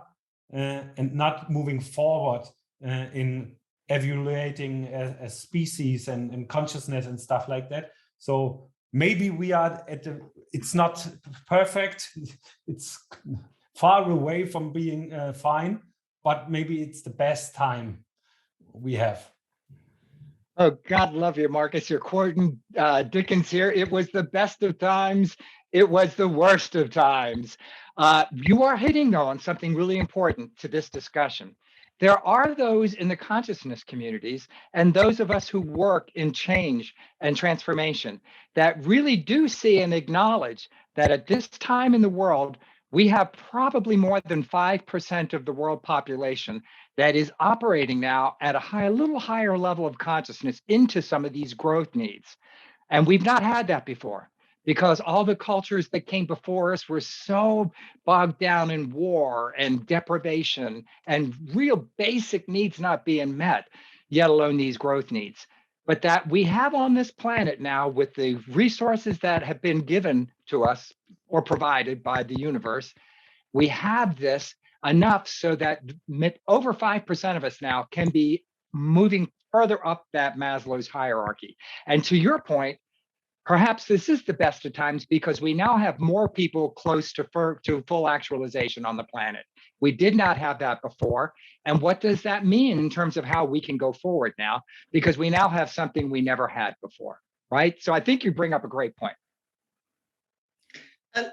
and not moving forward in evaluating a species and consciousness and stuff like that. So maybe we are it's not perfect. It's far away from being fine, but maybe it's the best time we have. Oh, God love you, Marcus. You're quoting Dickens here. It was the best of times. It was the worst of times. You are hitting, though, on something really important to this discussion. There are those in the consciousness communities and those of us who work in change and transformation that really do see and acknowledge that at this time in the world, we have probably more than 5% of the world population that is operating now at a little higher level of consciousness into some of these growth needs. And we've not had that before, because all the cultures that came before us were so bogged down in war and deprivation and real basic needs not being met, yet alone these growth needs. But that we have on this planet now, with the resources that have been given to us or provided by the universe, we have this enough so that over 5% of us now can be moving further up that Maslow's hierarchy. And to your point, perhaps this is the best of times because we now have more people close to full actualization on the planet. We did not have that before. And what does that mean in terms of how we can go forward now? Because we now have something we never had before, right? So I think you bring up a great point.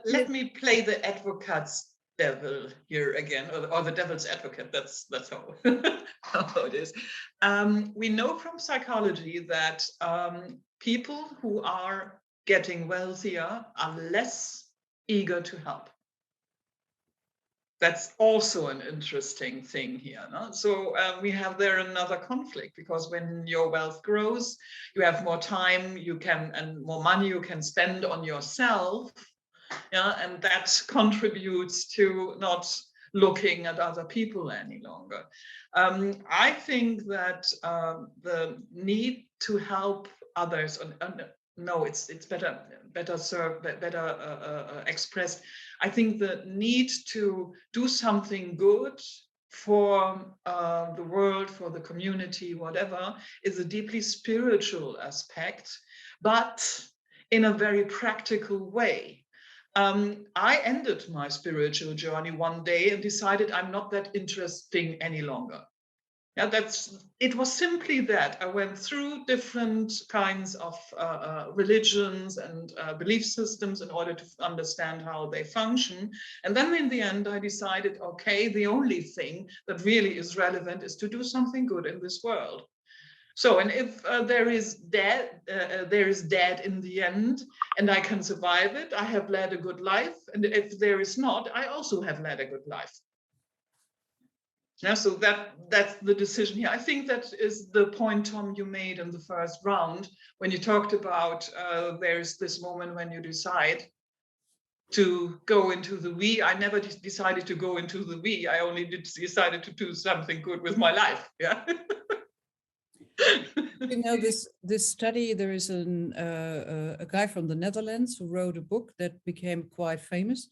Let me play the advocate's devil here again, or the devil's advocate. That's how it is. We know from psychology that people who are getting wealthier are less eager to help. That's also an interesting thing here. No? So we have there another conflict, because when your wealth grows, you have more time, and more money you can spend on yourself. Yeah, and that contributes to not looking at other people any longer. I think that the need to help others, no, it's better expressed. I think the need to do something good for the world, for the community, whatever, is a deeply spiritual aspect, but in a very practical way. I ended my spiritual journey one day and decided I'm not that interesting any longer. Yeah, it was simply that. I went through different kinds of religions and belief systems in order to understand how they function. And then in the end, I decided, okay, the only thing that really is relevant is to do something good in this world. So, and if there is dead in the end, and I can survive it, I have led a good life. And if there is not, I also have led a good life. Yeah, so that's the decision here. I think that is the point, Tom, you made in the first round when you talked about there's this moment when you decide to go into the we. I never decided to go into the we. I only decided to do something good with my life. Yeah. You know, this study, there is a guy from the Netherlands who wrote a book that became quite famous.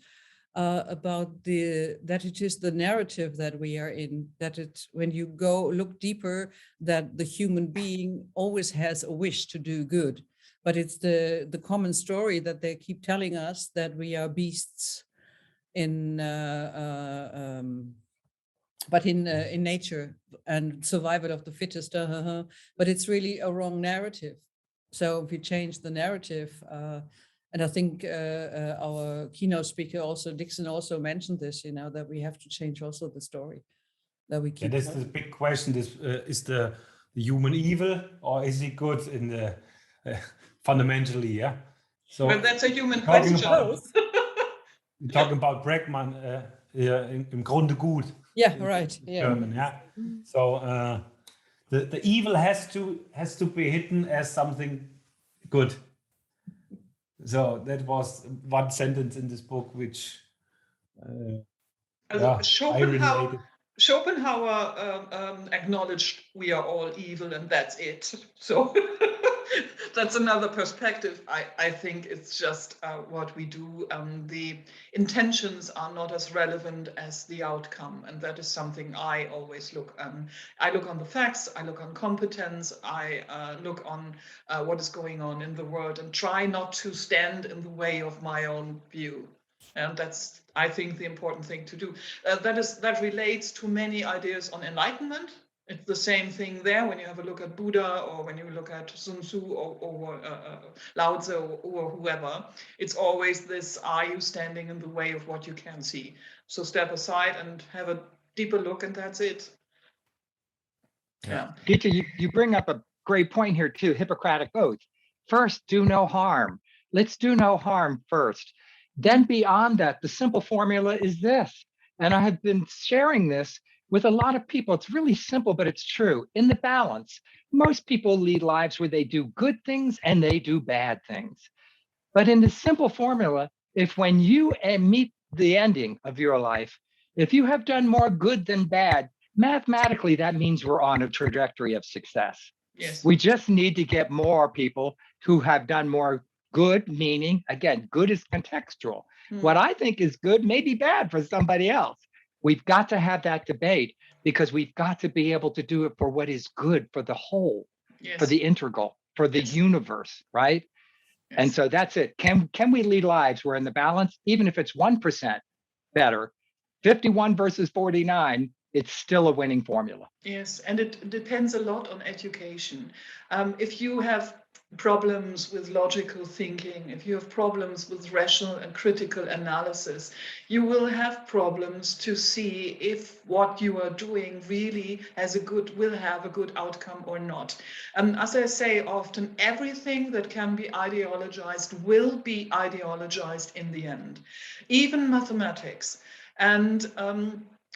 about that it is the narrative that we are in, that when you go look deeper, that the human being always has a wish to do good, but it's the common story that they keep telling us, that we are beasts in but in nature and survival of the fittest, but it's really a wrong narrative. So if you change the narrative, and I think our keynote speaker also, Dixon, also mentioned this, that we have to change also the story that we keep. Yeah, that's the big question. Is the human evil, or is he good in the fundamentally? Yeah. So well, that's a human question. We're talking about Bregman, im Grunde gut. Yeah, right. Yeah. German, yeah. So the evil has to be hidden as something good. So that was one sentence in this book, which Schopenhauer acknowledged we are all evil and that's it. So that's another perspective. I think it's just what we do. The intentions are not as relevant as the outcome. And that is something I always look on. I look on the facts, I look on competence, I look on what is going on in the world and try not to stand in the way of my own view. And that's, I think, the important thing to do. That relates to many ideas on enlightenment. It's the same thing there when you have a look at Buddha, or when you look at Sun Tzu or Lao Tzu or whoever. It's always this, are you standing in the way of what you can see? So step aside and have a deeper look, and that's it. Yeah. Gitta, you bring up a great point here too, Hippocratic Oath. First, do no harm. Let's do no harm first. Then beyond that, the simple formula is this, and I have been sharing this with a lot of people. It's really simple, but it's true. In the balance, most people lead lives where they do good things and they do bad things. But in the simple formula, if when you meet the ending of your life, if you have done more good than bad, mathematically, that means we're on a trajectory of success. Yes. We just need to get more people who have done more good, meaning, again, good is contextual. What I think is good may be bad for somebody else. We've got to have that debate, because we've got to be able to do it for what is good for the whole, for the integral, for the universe, right? And so that's it. Can we lead lives where in the balance, even if it's 1% better, 51 versus 49, it's still a winning formula. Yes, and it depends a lot on education. If you have problems with logical thinking, if you have problems with rational and critical analysis, you will have problems to see if what you are doing really will have a good outcome or not. As I say often, everything that can be ideologized will be ideologized in the end, even mathematics. And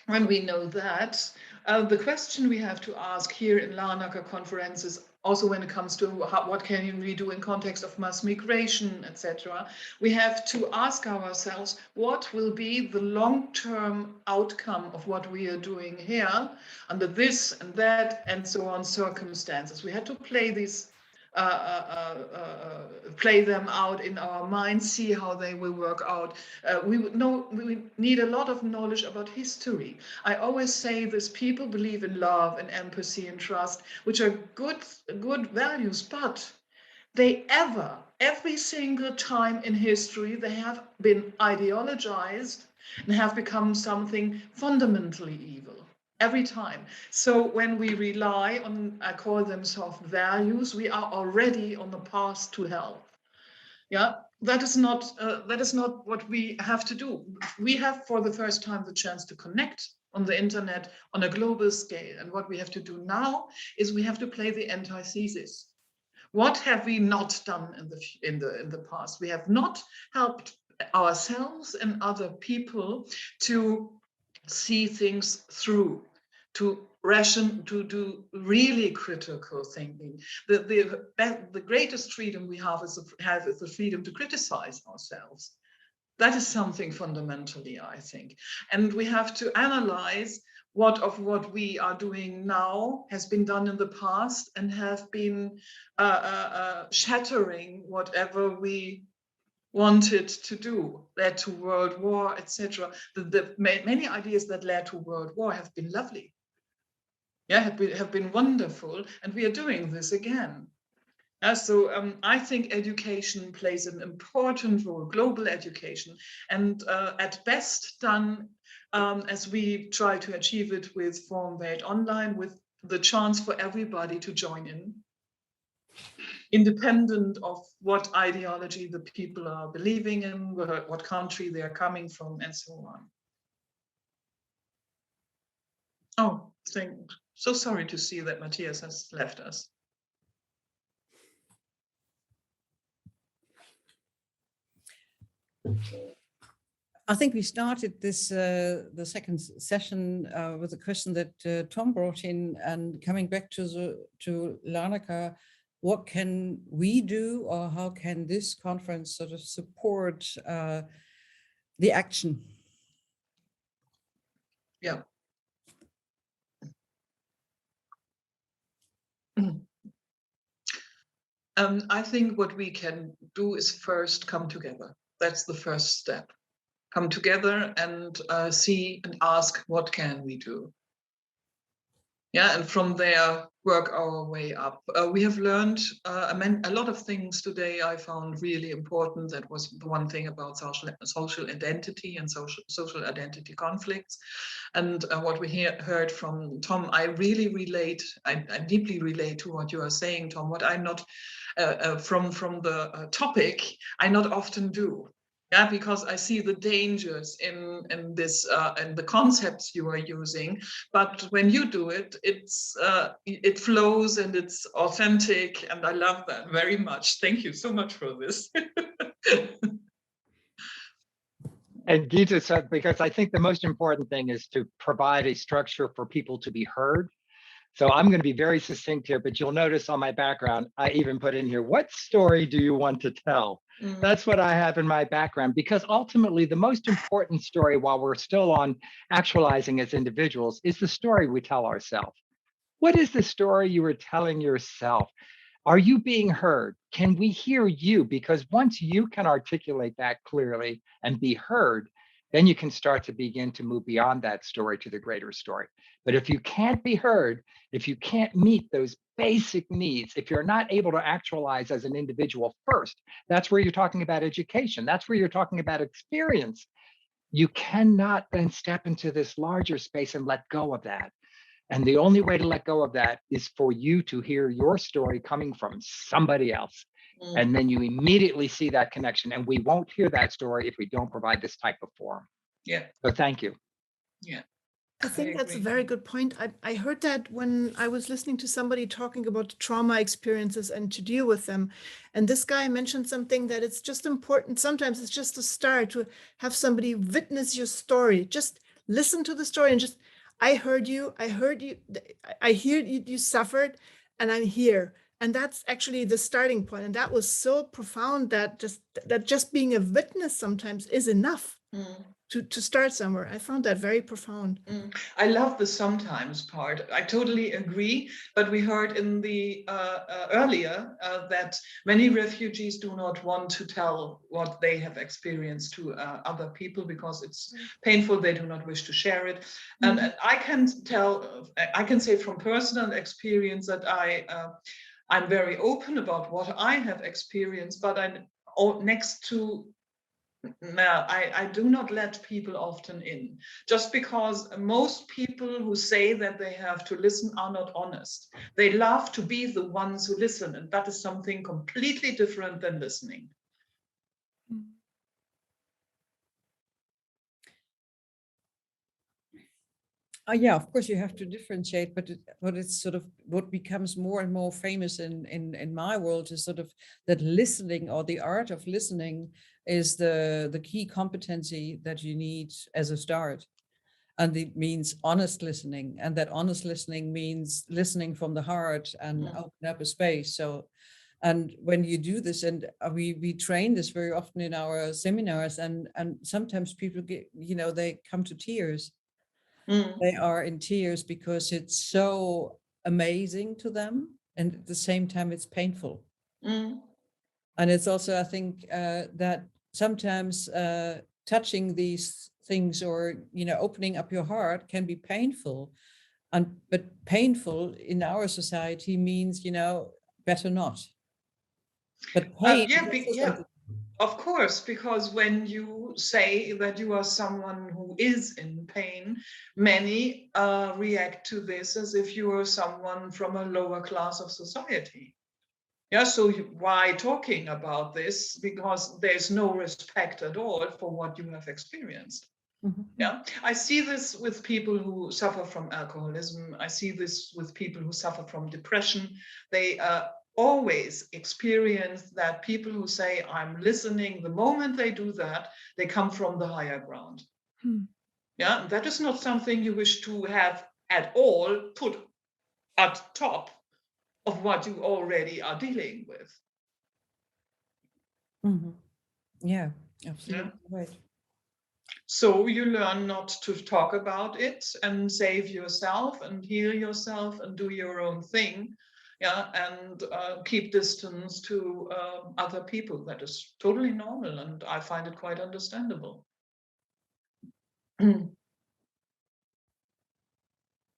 when we know that, the question we have to ask here in Larnaca-Conferences, also when it comes to what can we do in context of mass migration, etc., we have to ask ourselves, what will be the long-term outcome of what we are doing here under this and that and so on circumstances. We had to play these play them out in our minds, see how they will work out. We need a lot of knowledge about history. I always say this: people believe in love and empathy and trust, which are good values, but every single time in history, they have been ideologized and have become something fundamentally evil. Every time. So when we rely on, I call them soft values, we are already on the path to hell. Yeah, that is not what we have to do. We have for the first time the chance to connect on the internet on a global scale. And what we have to do now is we have to play the antithesis. What have we not done in the past? We have not helped ourselves and other people to see things through, to do really critical thinking. The greatest freedom we have is the freedom to criticize ourselves. That is something fundamentally, I think. And we have to analyze what we are doing now has been done in the past and have been shattering whatever we wanted to do, led to World War, etc. Many ideas that led to World War have been lovely. Yeah, have been wonderful, and we are doing this again. So I think education plays an important role, global education, and at best done as we try to achieve it with FORMWELT Online, with the chance for everybody to join in, independent of what ideology the people are believing in, what country they are coming from, and so on. Oh, so sorry to see that Matthias has left us. I think we started this the second session with a question that Tom brought in, and coming back to Larnaca, what can we do, or how can this conference sort of support the action? Yeah. I think what we can do is first come together. That's the first step. Come together and see and ask, what can we do? Yeah, and from there, work our way up. We have learned a lot of things today I found really important. That was the one thing about social identity and social identity conflicts. And what we heard from Tom, I really relate, I deeply relate to what you are saying, Tom. What I'm not, from the topic, I not often do. Yeah, because I see the dangers in this and the concepts you are using. But when you do it, it flows and it's authentic, and I love that very much. Thank you so much for this. And Gitta said, because I think the most important thing is to provide a structure for people to be heard. So I'm going to be very succinct here, but you'll notice on my background, I even put in here, what story do you want to tell? That's what I have in my background, because ultimately the most important story while we're still on actualizing as individuals is the story we tell ourselves. What is the story you are telling yourself? Are you being heard? Can we hear you? Because once you can articulate that clearly and be heard, then you can start to begin to move beyond that story to the greater story. But if you can't be heard, if you can't meet those basic needs, if you're not able to actualize as an individual first, that's where you're talking about education. That's where you're talking about experience. You cannot then step into this larger space and let go of that. And the only way to let go of that is for you to hear your story coming from somebody else. And then you immediately see that connection. And we won't hear that story if we don't provide this type of forum. Yeah. So thank you. Yeah. I think that's a very good point. I heard that when I was listening to somebody talking about trauma experiences and to deal with them. And this guy mentioned something that it's just important. Sometimes it's just a start to have somebody witness your story. Just listen to the story and just, I heard you, I hear you suffered, and I'm here. And that's actually the starting point. And that was so profound that just being a witness sometimes is enough to start somewhere. I found that very profound. I love the sometimes part. I totally agree. But we heard in the earlier that many refugees do not want to tell what they have experienced to other people because it's painful. They do not wish to share it. And I can say from personal experience that I'm very open about what I have experienced, but I do not let people often in, just because most people who say that they have to listen are not honest. They love to be the ones who listen, and that is something completely different than listening. Yeah, of course you have to differentiate, but it's sort of what becomes more and more famous in my world is sort of that listening, or the art of listening, is the key competency that you need as a start. And it means honest listening, and that honest listening means listening from the heart and open up a space. So, and when you do this, and we train this very often in our seminars, and sometimes people get, they come to tears. They are in tears because it's so amazing to them, and at the same time it's painful. And it's also, I think, that sometimes touching these things or, opening up your heart can be painful. But painful in our society means, better not. But pain, of course, because when you say that you are someone who is in pain, many react to this as if you are someone from a lower class of society. Yeah, so why talking about this? Because there's no respect at all for what you have experienced. Mm-hmm. Yeah, I see this with people who suffer from alcoholism. I see this with people who suffer from depression. They always experience that people who say, I'm listening, the moment they do that, they come from the higher ground. Yeah, that is not something you wish to have at all put at top of what you already are dealing with. Mm-hmm. Yeah, absolutely right. So you learn not to talk about it and save yourself and heal yourself and do your own thing, yeah, and keep distance to other people. That is totally normal, and I find it quite understandable.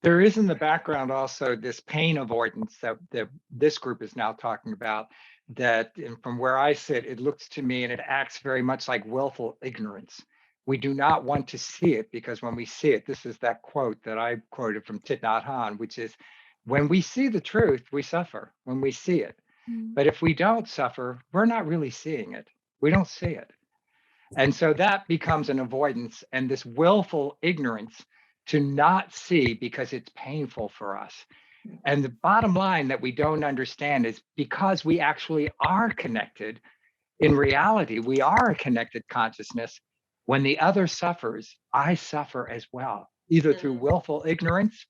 There is in the background also this pain avoidance that this group is now talking about, that from where I sit, it looks to me and it acts very much like willful ignorance. We do not want to see it, because when we see it, this is that quote that I quoted from Thich Nhat Hanh, which is, when we see the truth, we suffer when we see it. But if we don't suffer, we're not really seeing it. We don't see it. And so that becomes an avoidance and this willful ignorance to not see because it's painful for us. And the bottom line that we don't understand is, because we actually are connected, in reality, we are a connected consciousness. When the other suffers, I suffer as well, either through willful ignorance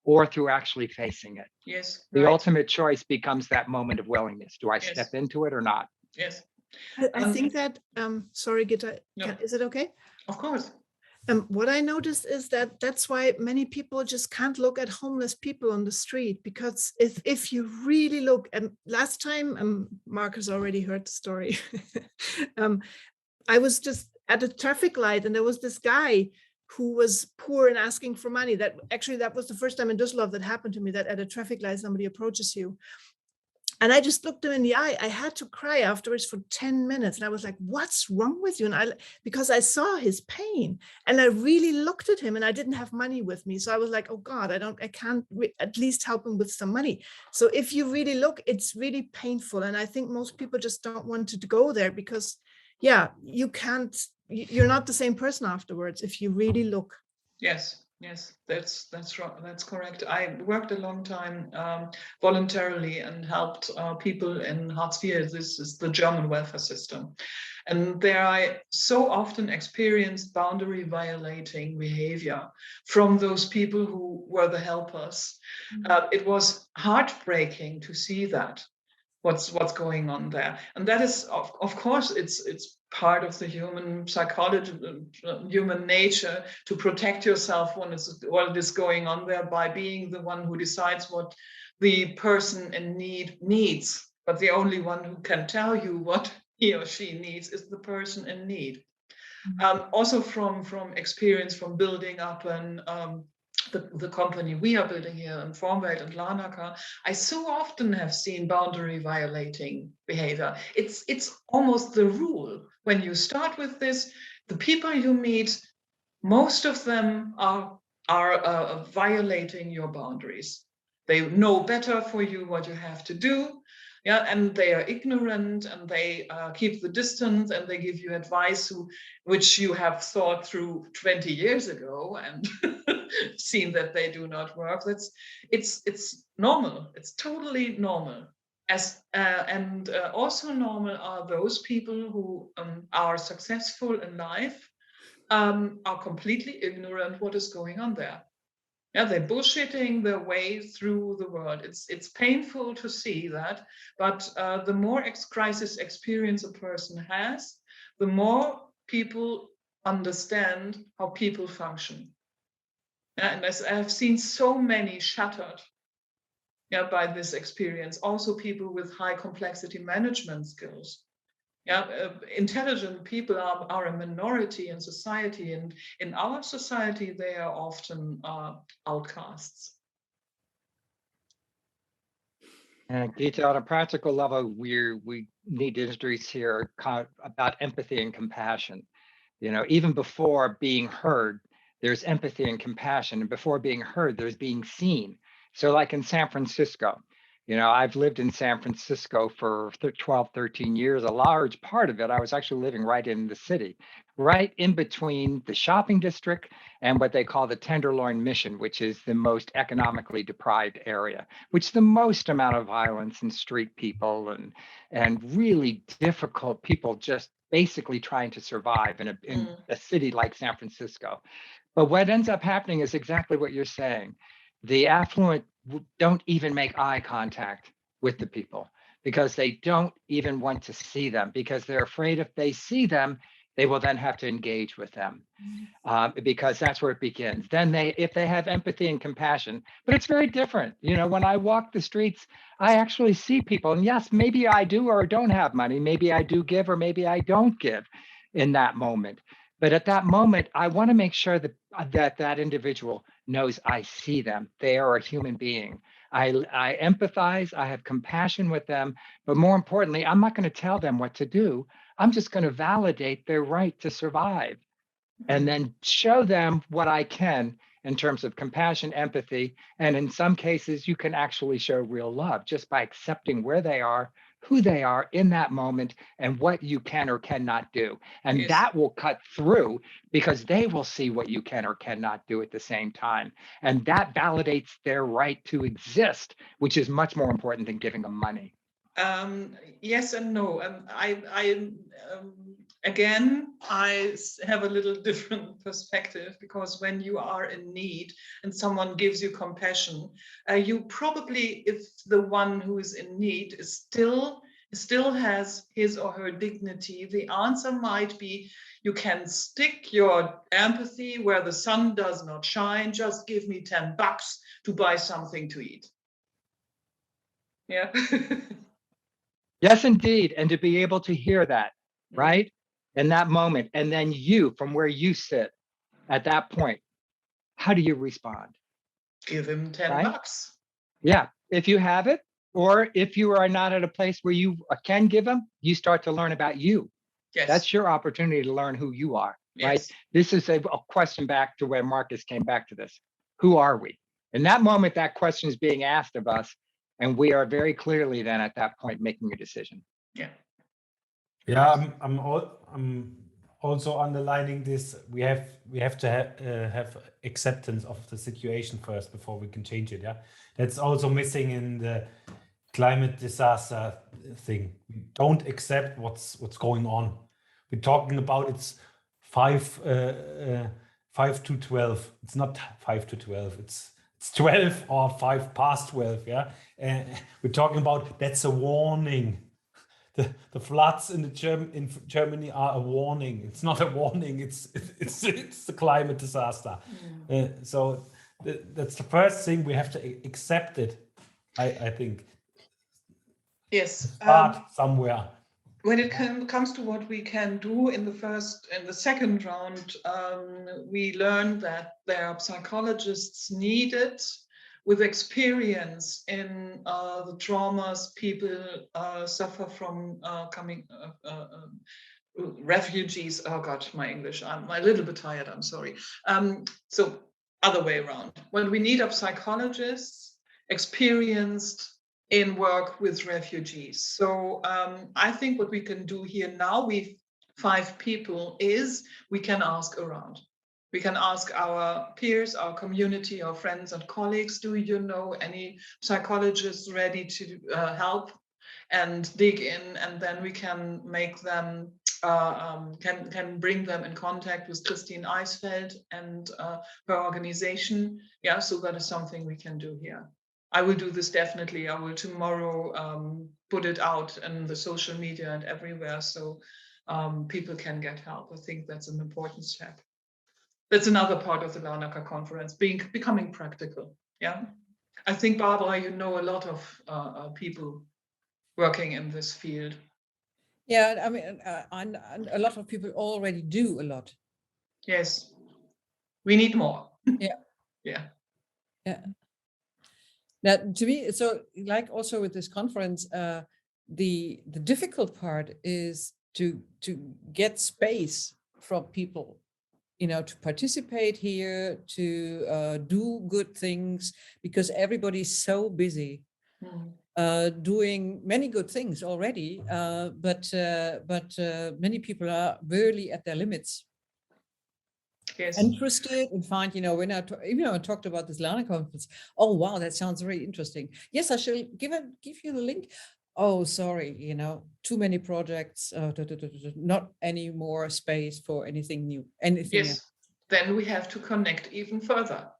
or through actually facing it. Yes. The ultimate choice becomes that moment of willingness. Do I step into it or not? Yes. I think that, sorry, Gitta, is it okay? Of course. What I noticed is that that's why many people just can't look at homeless people on the street, because if you really look, and last time, Marcus already heard the story, I was just at a traffic light and there was this guy who was poor and asking for money. That was the first time in Düsseldorf that happened to me, that at a traffic light somebody approaches you. And I just looked him in the eye. I had to cry afterwards for 10 minutes. And I was like, what's wrong with you? And because I saw his pain and I really looked at him, and I didn't have money with me. So I was like, oh God, I can't at least help him with some money. So if you really look, it's really painful. And I think most people just don't want to go there, because you're not the same person afterwards if you really look. Yes. Yes, that's right. That's correct. I worked a long time voluntarily and helped people in Hartz IV. This is the German welfare system. And there I so often experienced boundary violating behavior from those people who were the helpers. It was heartbreaking to see that, what's going on there. And that is, of course, it's part of the human psychology, human nature, to protect yourself when what is going on there, by being the one who decides what the person in need needs. But the only one who can tell you what he or she needs is the person in need. Also from experience from building up the company we are building here in FORMWELT and Larnaca, I so often have seen boundary violating behavior. It's almost the rule. When you start with this, the people you meet, most of them are violating your boundaries. They know better for you what you have to do. Yeah, and they are ignorant, and they keep the distance, and they give you advice which you have thought through 20 years ago and seen that they do not work. It's normal. It's totally normal. And also normal are those people who are successful in life, are completely ignorant what is going on there. Yeah, they're bullshitting their way through the world. It's painful to see that, but the more crisis experience a person has, the more people understand how people function. Yeah, and as I've seen so many shattered, by this experience, also people with high complexity management skills. Yeah, intelligent people are a minority in society, and in our society, they are often outcasts. And Gitta, on a practical level, we need to introduce here about empathy and compassion. You know, even before being heard, there's empathy and compassion, and before being heard, there's being seen. So like in San Francisco, you know, I've lived in San Francisco for 12, 13 years. A large part of it, I was actually living right in the city, right in between the shopping district and what they call the Tenderloin Mission, which is the most economically deprived area, which is the most amount of violence and street people and really difficult people just basically trying to survive in a city like San Francisco. But what ends up happening is exactly what you're saying. The affluent don't even make eye contact with the people because they don't even want to see them, because they're afraid if they see them, they will then have to engage with them, because that's where it begins. Then if they have empathy and compassion, but it's very different. You know, when I walk the streets, I actually see people, and yes, maybe I do or don't have money. Maybe I do give or maybe I don't give in that moment. But at that moment, I want to make sure that individual knows I see them. They are a human being. I empathize, I have compassion with them, but more importantly, I'm not going to tell them what to do. I'm just going to validate their right to survive and then show them what I can in terms of compassion, empathy. And in some cases, you can actually show real love just by accepting where they are, who they are in that moment, and what you can or cannot do. And Yes. that will cut through because they will see what you can or cannot do at the same time. And that validates their right to exist, which is much more important than giving them money. Yes and no. Again, I have a little different perspective, because when you are in need and someone gives you compassion, you probably, if the one who is in need is still has his or her dignity, the answer might be, you can stick your empathy where the sun does not shine, just give me $10 to buy something to eat. Yeah. Yes, indeed. And to be able to hear that, right? In that moment. And then you, from where you sit at that point, how do you respond? Give him $10. Right? Yeah. If you have it, or if you are not at a place where you can give them, you start to learn about you. Yes. That's your opportunity to learn who you are, right? Yes. This is a question back to where Marcus came back to this. Who are we? In that moment, that question is being asked of us. And we are very clearly then at that point making a decision. Yeah. Yeah, I'm also underlining this. We have to have acceptance of the situation first before we can change it. Yeah, that's also missing in the climate disaster thing. We don't accept what's going on. We're talking about it's 5 to 12. It's not 5 to 12. It's 12 or 5 past 12. Yeah, we're talking about that's a warning. The floods in Germany are a warning. It's not a warning. It's the climate disaster. So that's the first thing, we have to accept it. I think. Yes. Start somewhere. When it comes to what we can do in the second round, we learned that there are psychologists needed with experience in the traumas people suffer from refugees. Oh God, my English, I'm a little bit tired, I'm sorry. So other way around. When we need psychologists experienced in work with refugees. So I think what we can do here now, we've 5 people, is we can ask around. We can ask our peers, our community, our friends and colleagues, do you know any psychologists ready to help, and dig in, and then we can make them, can bring them in contact with Christine Eisfeld and her organization. Yeah, so that is something we can do here. I will do this definitely. I will tomorrow put it out in the social media and everywhere, so people can get help. I think that's an important step. That's another part of the Larnaca-Conference, becoming practical. Yeah, I think, Barbara, you know a lot of people working in this field. Yeah, I mean, and a lot of people already do a lot. Yes, we need more. Yeah. Yeah. Yeah. Now, to me, so like also with this conference, the difficult part is to get space from people, to participate here, to do good things, because everybody's so busy. Doing many good things already, but many people are really at their limits. Yes. Interested and find, when I talked about this Larnaca-Conference. Oh wow, that sounds very interesting. Yes, I shall give you the link. Oh, sorry, too many projects. Not any more space for anything new. Anything Yes. else. Then we have to connect even further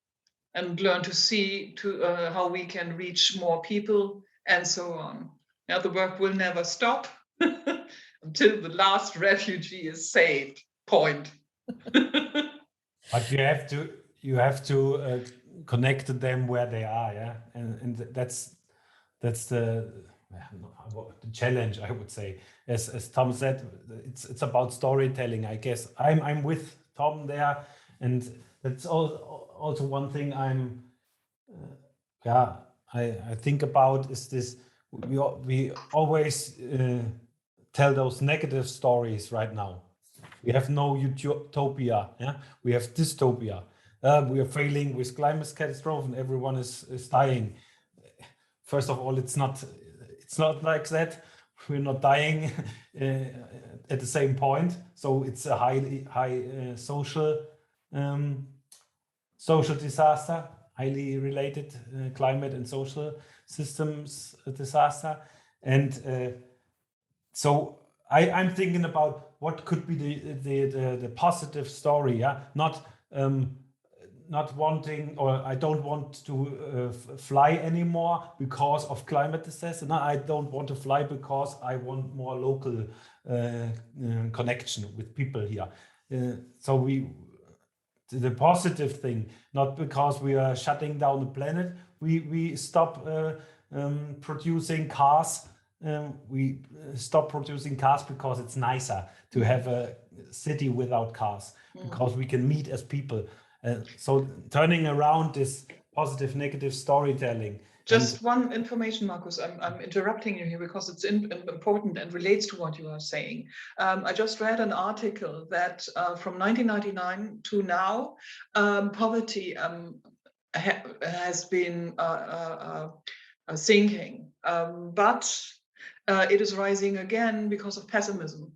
and learn to see how we can reach more people and so on. Now the work will never stop until the last refugee is saved. Point. But you have to connect them where they are, yeah, and that's the challenge, I would say. As Tom said, it's about storytelling. I guess I'm with Tom there, and that's also one thing I think about is this. We always tell those negative stories right now. We have no utopia, yeah. We have dystopia. We are failing with climate catastrophe, and everyone is dying. First of all, it's not like that. We're not dying at the same point. So it's a high social disaster, highly related climate and social systems disaster, and so I'm thinking about what could be the positive story, yeah. Not wanting, or I don't want to fly anymore because of climate disaster. No, I don't want to fly because I want more local connection with people here. So the positive thing, not because we are shutting down the planet, we stop producing cars. We stop producing cars because it's nicer to have a city without cars, because we can meet as people. So turning around this positive, negative storytelling. Just one information, Markus. I'm interrupting you here because it's important and relates to what you are saying. I just read an article that from 1999 to now, poverty has been sinking, but it is rising again because of pessimism.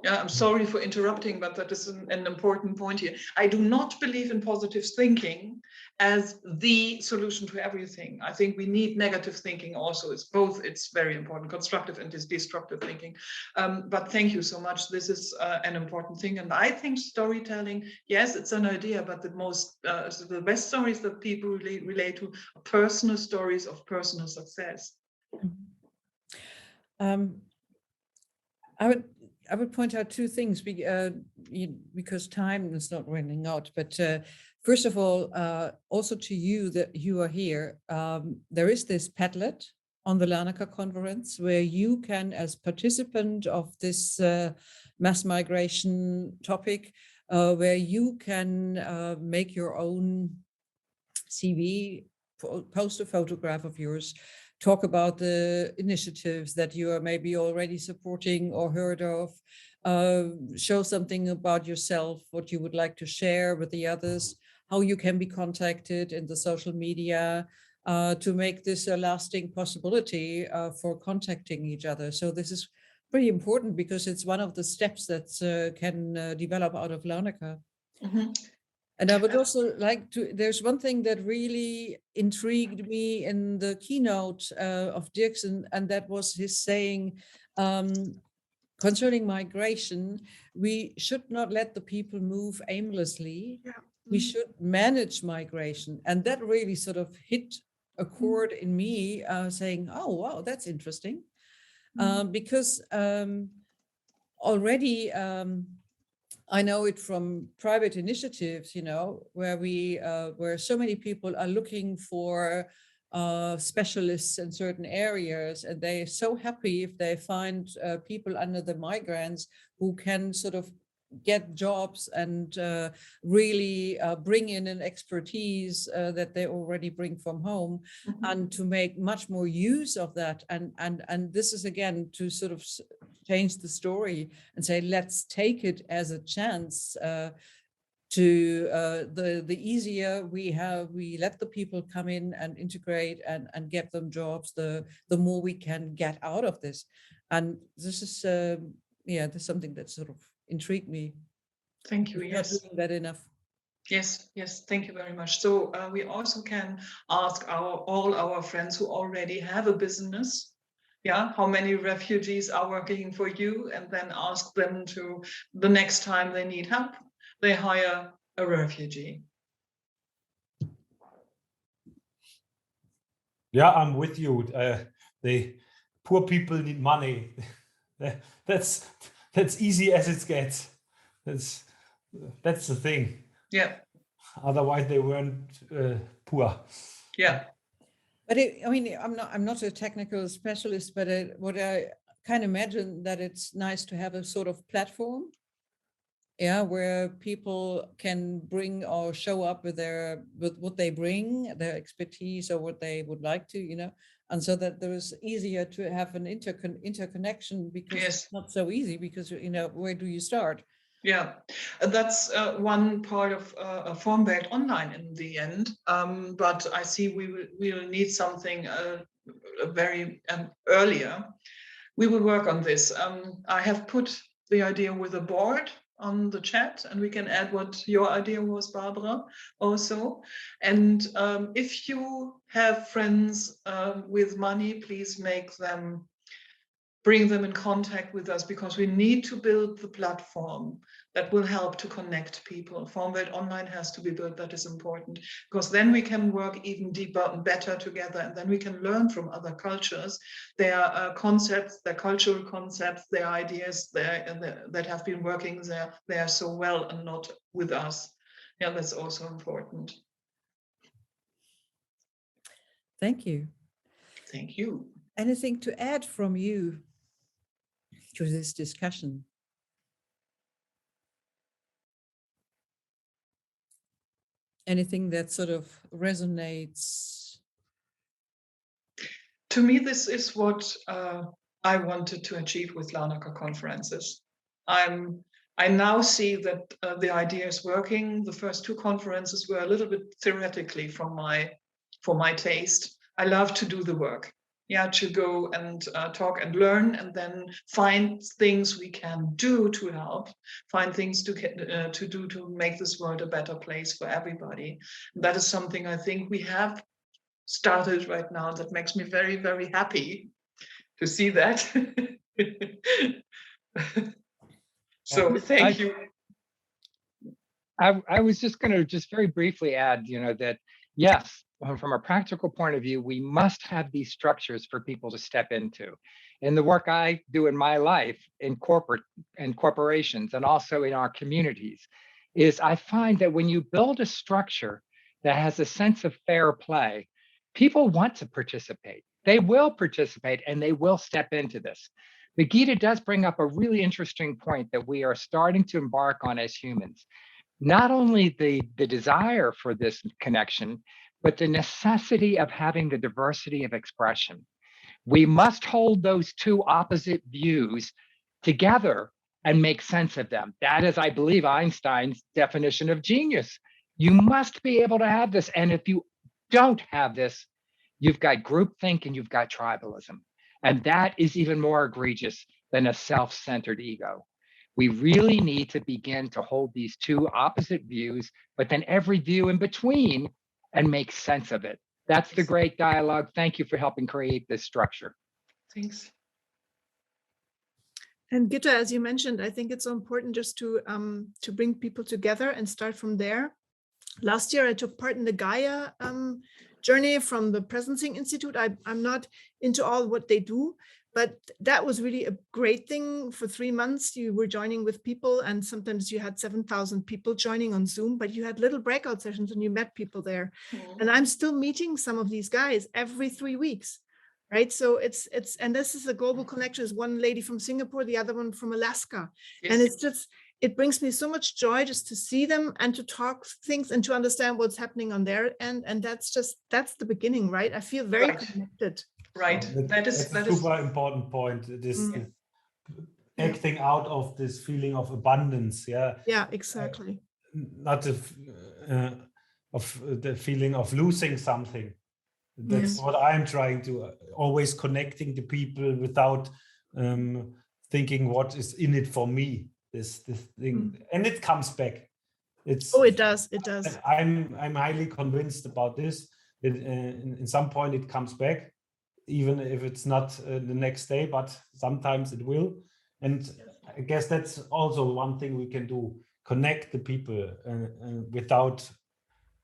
Yeah, I'm sorry for interrupting, but that is an important point here. I do not believe in positive thinking as the solution to everything. I think we need negative thinking also. It's both, it's very important, constructive and destructive thinking. But thank you so much. This is an important thing. And I think storytelling, yes, it's an idea, but the best stories that people relate to are personal stories of personal success. I would point out two things because time is not running out. But first of all, also to you that you are here, there is this Padlet on the Larnaca-Conference where you can, as participant of this mass migration topic, where you can make your own CV, post a photograph of yours, talk about the initiatives that you are maybe already supporting or heard of, show something about yourself, what you would like to share with the others, how you can be contacted in the social media to make this a lasting possibility for contacting each other. So this is pretty important because it's one of the steps that can develop out of Larnaca. Mm-hmm. And I would also like to, there's one thing that really intrigued me in the keynote of Dirksen, and that was his saying, concerning migration, we should not let the people move aimlessly. Yeah. We should manage migration. And that really sort of hit a chord in me saying, oh, wow, that's interesting. Because already, I know it from private initiatives, where so many people are looking for specialists in certain areas, and they're so happy if they find people under the migrants who can sort of get jobs and really bring in an expertise that they already bring from home, and to make much more use of that. And this is again to sort of change the story and say, let's take it as a chance to the easier we let the people come in and integrate and get them jobs, the more we can get out of this. And this is there's something that sort of intrigued me. Thank you. We're Yes. not doing that enough. Yes, yes, thank you very much. So we also can ask all our friends who already have a business, how many refugees are working for you, and then ask them to, the next time they need help, they hire a refugee. Yeah, I'm with you. The poor people need money. That's easy as it gets. That's the thing. Yeah. Otherwise, they weren't poor. Yeah. But I mean, I'm not a technical specialist, but what I can imagine that it's nice to have a sort of platform, where people can bring or show up with what they bring, their expertise or what they would like to, and so that there is easier to have an interconnection, because it's not so easy, because where do you start? Yeah, that's one part of FORMWELT online in the end. But I see we will need something very earlier. We will work on this. I have put the idea with a board on the chat, and we can add what your idea was, Barbara, also. And if you have friends with money, please bring them in contact with us, because we need to build the platform that will help to connect people. FORMWELT online has to be built. That is important, because then we can work even deeper and better together, and then we can learn from other cultures, their concepts, their cultural concepts, their ideas that have been working there so well and not with us. Yeah, that's also important. Thank you. Thank you. Anything to add from you to this discussion? Anything that sort of resonates? To me, this is what I wanted to achieve with Larnaca-Conferences. I now see that the idea is working. The first 2 conferences were a little bit theoretically for my taste. I love to do the work. To go and talk and learn, and then find things we can do to help, find things to do to make this world a better place for everybody. And that is something I think we have started right now. That makes me very, very happy to see that. So thank you. I was just going to very briefly add, that yes, from a practical point of view, we must have these structures for people to step into. In the work I do in my life, in corporations, and also in our communities, is I find that when you build a structure that has a sense of fair play, people want to participate. They will participate, and they will step into this. But Gitta does bring up a really interesting point that we are starting to embark on as humans. Not only the desire for this connection, but the necessity of having the diversity of expression. We must hold those 2 opposite views together and make sense of them. That is, I believe, Einstein's definition of genius. You must be able to have this. And if you don't have this, you've got groupthink and you've got tribalism. And that is even more egregious than a self-centered ego. We really need to begin to hold these 2 opposite views, but then every view in between, and make sense of it. That's the great dialogue. Thank you for helping create this structure. Thanks. And Gitta, as you mentioned, I think it's so important just to bring people together and start from there. Last year, I took part in the Gaia journey from the Presencing Institute. I'm not into all what they do, but that was really a great thing. For 3 months, you were joining with people, and sometimes you had 7,000 people joining on Zoom, but you had little breakout sessions and you met people there. And I'm still meeting some of these guys every 3 weeks, right? So it's, and this is a global connection. Is one lady from Singapore, the other one from Alaska. Yes. And it's just, it brings me so much joy just to see them and to talk things and to understand what's happening on their end. And that's the beginning, right? I feel very connected. Right. That's a super important point. This acting out of this feeling of abundance. Yeah. Yeah, exactly. Not of the feeling of losing something. That's what I'm trying to always connecting to people without thinking what is in it for me. This thing, and it comes back. It does. I'm highly convinced about this. In some point it comes back, even if it's not the next day, but sometimes it will. And I guess that's also one thing we can do: connect the people without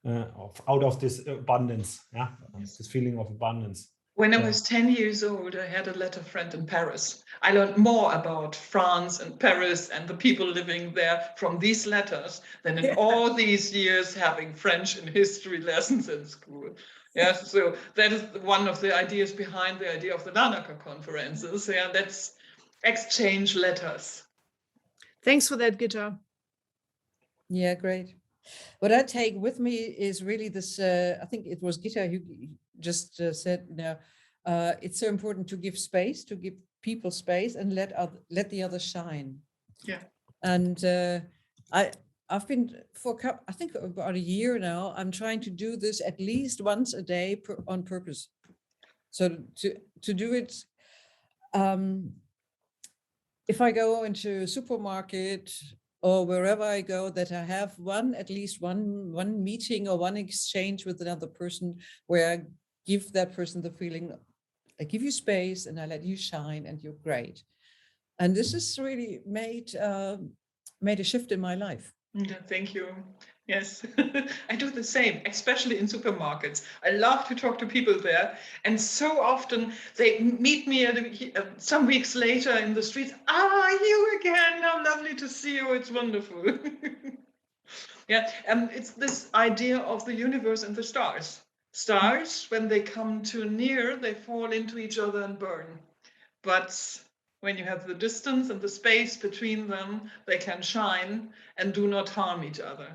out of this abundance. Yeah, this feeling of abundance. When I was 10 years old, I had a letter friend in Paris. I learned more about France and Paris and the people living there from these letters than in all these years having French and history lessons in school. Yeah, so that is one of the ideas behind the idea of the Larnaca-Conferences. Yeah, that's exchange letters. Thanks for that, Gitta. Yeah, great. What I take with me is really this, I think it was Gitta who just said, it's so important to give space, to give people space and let the others shine. Yeah. And I've been I think about a year now, I'm trying to do this at least once a day on purpose. So to do it, if I go into a supermarket or wherever I go, that I have at least one meeting or one exchange with another person where I give that person the feeling, I give you space and I let you shine and you're great. And this has really made a shift in my life. Thank you. Yes, I do the same, especially in supermarkets. I love to talk to people there. And so often they meet me some weeks later in the streets. You again, how lovely to see you. It's wonderful. Yeah, it's this idea of the universe and the stars. Stars, when they come too near, they fall into each other and burn. But when you have the distance and the space between them, they can shine and do not harm each other.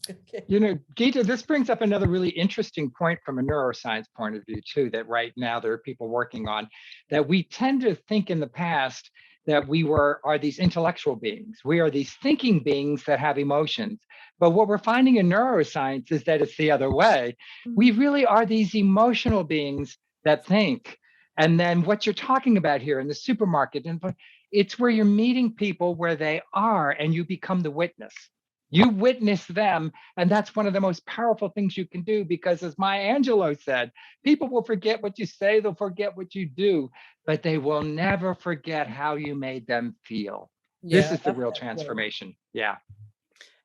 Okay. You know, Gitta, this brings up another really interesting point from a neuroscience point of view, too, that right now there are people working on, that we tend to think in the past that we are these intellectual beings. We are these thinking beings that have emotions. But what we're finding in neuroscience is that it's the other way. We really are these emotional beings that think. And then what you're talking about here in the supermarket, it's where you're meeting people where they are and you become the witness. You witness them, and that's one of the most powerful things you can do, because as Maya Angelou said, people will forget what you say, they'll forget what you do, but they will never forget how you made them feel. Yeah, this is the real transformation. Yeah.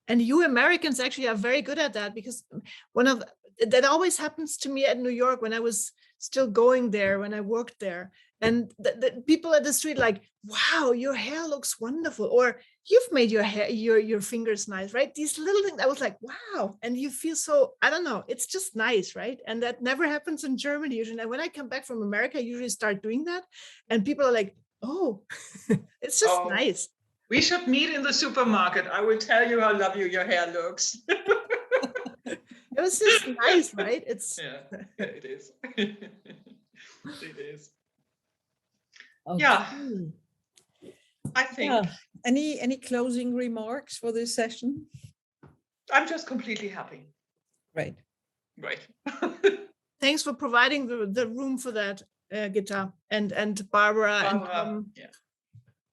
And you Americans actually are very good at that, because that always happens to me at New York when I was still going there, when I worked there. And the people at the street like, wow, your hair looks wonderful. Or you've made your hair, your fingers nice, right? These little things, I was like, wow. And you feel so, I don't know, it's just nice, right? And that never happens in Germany usually. And when I come back from America, I usually start doing that. And people are like, oh, it's just nice. We should meet in the supermarket. I will tell you how lovely your hair looks. It was just nice, right? It's it is. It is. Okay. Yeah, I think. Yeah. Any closing remarks for this session? I'm just completely happy. Right. Right. Thanks for providing the room for that, Gitta, and Barbara.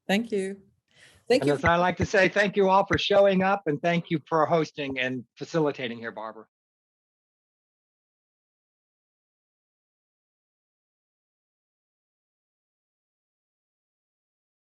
Thank you. Thank you. And as I like to say, thank you all for showing up, and thank you for hosting and facilitating here, Barbara.